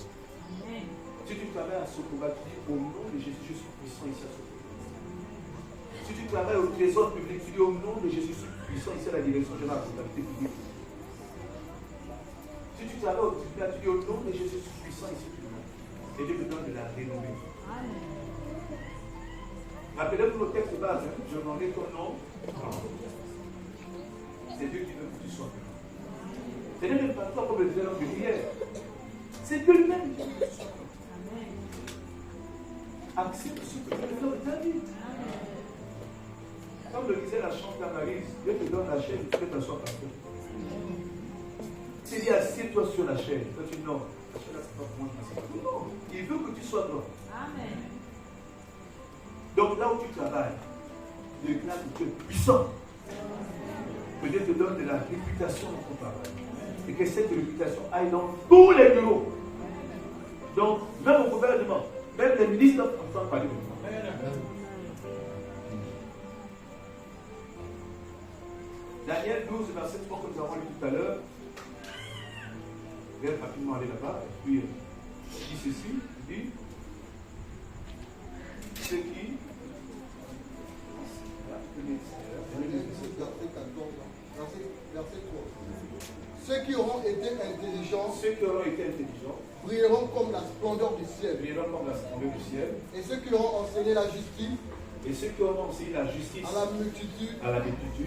Amen. Si tu travailles à Sokoba, tu dis au nom de Jésus, je suis puissant ici à Sokoba. Si tu travailles au trésor public, tu dis au nom de Jésus, je suis puissant ici à la direction générale de la comptabilité publique. Si tu travailles au tribunal, tu dis au nom de Jésus, je suis puissant ici au tribunal. Et Dieu me donne de la renommée. Amen. Rappelez-vous le texte de base, hein? Je n'en ai ton nom. C'est Dieu qui veut que tu sois. Ce n'est même pas toi comme le disait l'homme de prière. C'est Dieu lui-même qui veut que tu sois. Amen. Accepte ce que tu veux dans ta vie. Comme le disait la chante d'Amarise, Dieu te donne la chaîne, tu peux t'asseoir par terre. S'il dit assieds-toi sur la chaîne, toi tu dis non, la chaîne là c'est pas pour moi, je m'assieds pas. Non, il veut que tu sois droit. Amen. Donc là où tu travailles, déclare que tu es puissant. Que Dieu te donne de la réputation dans ton travail. Et que cette réputation aille dans tous les bureaux. Donc, même au gouvernement, même les ministres entendent parler de toi. Daniel 12, verset 3 que nous avons lu tout à l'heure. Je vais rapidement aller là-bas. Et puis, il dit ceci, il dit, ce qui... Verset 3. Ceux qui auront été intelligents brilleront comme la splendeur du ciel. Et ceux qui auront enseigné la justice à la multitude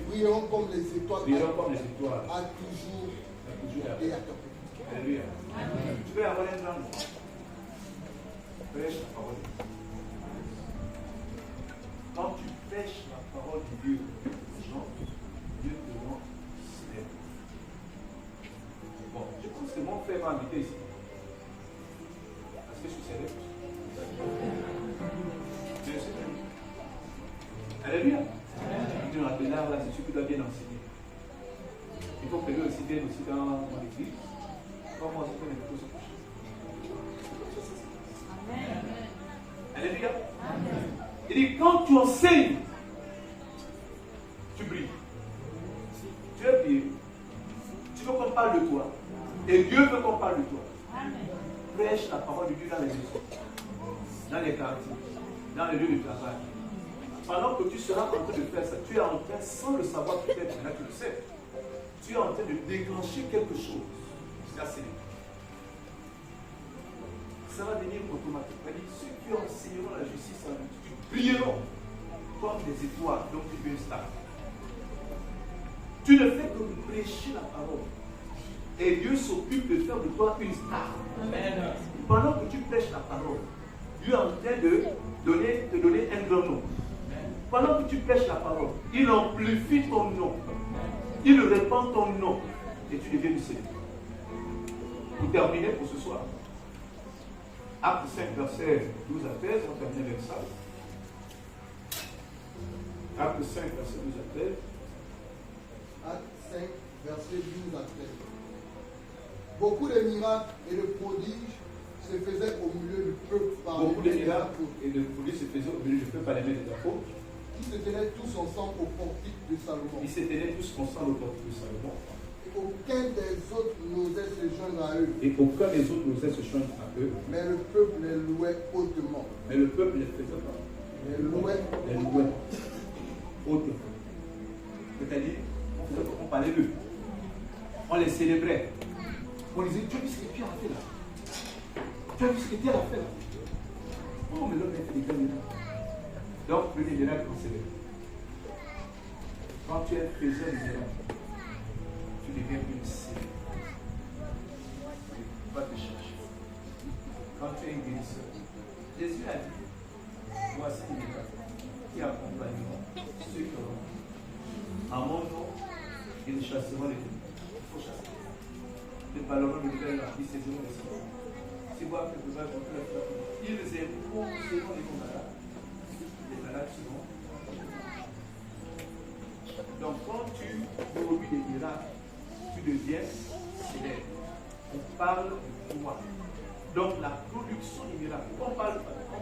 brilleront comme les étoiles à toujours et à perpétuité. Alléluia. Tu peux avoir un langue. Prêche la parole de Dieu. Quand tu prêches la parole de Dieu, Dieu te rend célèbre. Bon, je pense que mon frère m'a invité ici. Est-ce que je suis célèbre? Dieu est célèbre. Alléluia. Dieu m'a appelé là, c'est celui qui doit bien enseigner. Il faut que lui aussi vienne aussi dans mon église. Comment on se fait les choses? Amen. Alléluia. Il dit, quand tu enseignes, tu brilles. Tu es brillé. Tu veux qu'on parle de toi. Et Dieu veut qu'on parle de toi. Amen. Prêche la parole de Dieu dans les maisons, dans les quartiers, dans les lieux de travail. Pendant que tu seras en train de faire ça, tu es en train, sans le savoir peut-être, maintenant tu le sais, tu es en train de déclencher quelque chose. Ça, c'est ça va venir automatiquement. Ceux qui enseigneront la justice en multitude brilleront comme des étoiles, donc tu es une star. Tu ne fais que prêcher la parole. Et Dieu s'occupe de faire de toi une star. Amen. Pendant que tu prêches la parole, Dieu est en train de te donner un grand nom. Pendant que tu prêches la parole, il amplifie ton nom. Il répand ton nom. Et tu deviens du Seigneur. Pour terminer pour ce soir. Acte 5, verset 12 à 13, on termine avec ça. Acte 5, verset 12 à 13. Acte 5, verset 12 à 13. Beaucoup de miracles et de prodiges se faisaient au milieu du peuple par les Beaucoup de mains des miracles apôtres, et de prodiges se faisaient au milieu du peuple par les mains des apôtres. qui se tenaient tous ensemble au portique de Salomon. Ils se tenaient tous ensemble au portique de Salomon. Et aucun des autres n'osait se joindre à eux, Et aucun des autres n'osait se joindre à eux. mais le peuple les louait hautement. Mais le peuple les faisait pas. Les louait Les louait hautement. C'est-à-dire, on parlait d'eux. On les célébrait. On disait, tu as vu ce que Pierre a fait là? Tu as vu ce que Pierre a fait là? Oh, mais l'homme a fait des grands miracles. Donc, le miracle qu'on célèbre. Quand tu es faiseur de miracles, tu deviens une célèbre. Va te chercher. Quand tu es un guérisseur, Jésus a dit, voici les miracles qui accompagneront ceux qui auront. À mon nom, ils chasseront les démons. Il faut chasser. Nous parlerons de Père, ils saisiront les sorts. Si vous avez besoin de faire la ils seront les malades. Les malades seront. Donc quand tu produis des miracles, tu deviens célèbre. On parle de toi. Donc la production du miracle. On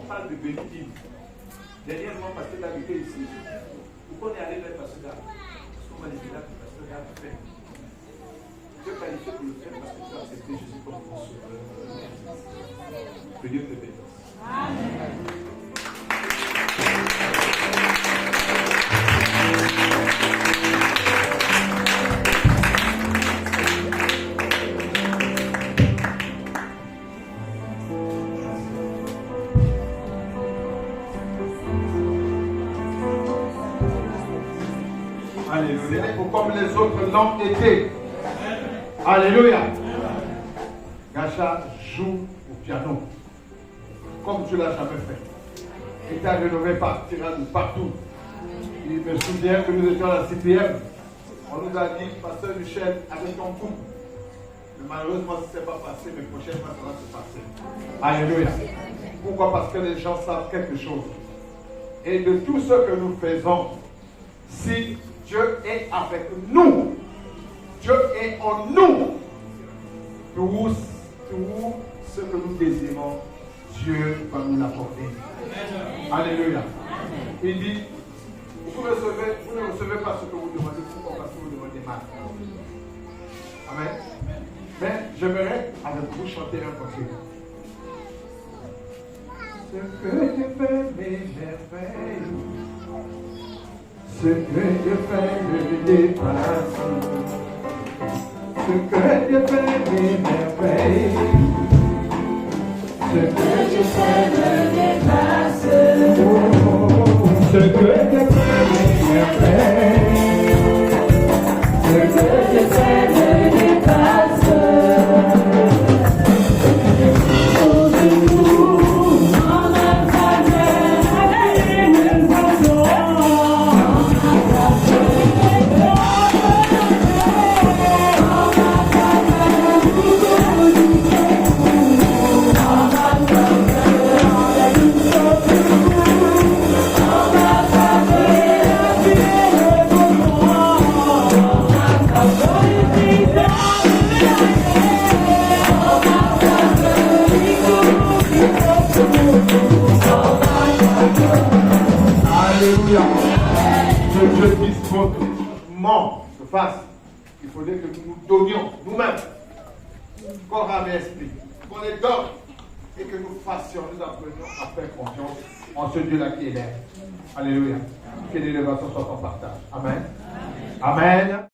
parle de bénédiction. Dernièrement, parce que l'habité ici, pourquoi on est allé vers Pasteur Gare? Parce qu'on va les miracles que Pasteur Gare fait. Tu es qualifié pour le faire parce que tu as accepté Jésus comme ton sauveur. Que Dieu te bénisse. Amen. Alléluia. Comme les autres l'ont été. Alléluia. Gacha joue au piano. Comme tu ne l'as jamais fait. Et tu as rénové par tirage de partout. Il me souvient que nous étions à la CPM. On nous a dit, Pasteur Michel, avec ton coup. Mais malheureusement, ce n'est pas passé, mais prochainement, ça va se passer. Alléluia. Pourquoi? Parce que les gens savent quelque chose. Et de tout ce que nous faisons, si Dieu est avec nous, Dieu est en nous, tout ce que nous désirons, Dieu va nous l'apporter. Alléluia. Il dit, vous ne recevez pas ce que vous demandez, pourquoi? Parce que vous demandez mal. Amen. Mais j'aimerais avec vous chanter un côté. Ce que Dieu fait mes merveilles, ce que Dieu fait me dépasse. Ce que Dieu fait mes merveilles, ce que Dieu fait me dépasse. Ce que Dieu fait mes merveilles, ce que Dieu fait me dépasse. Alléluia. Que Dieu dispose de fasse. Il faudrait que nous nous donnions nous-mêmes. corps, âme et esprit. Qu'on les donne et que nous fassions, nous apprenions à faire confiance en ce Dieu-là qui est là. Alléluia. Que l'élévation soit en partage. Amen. Amen.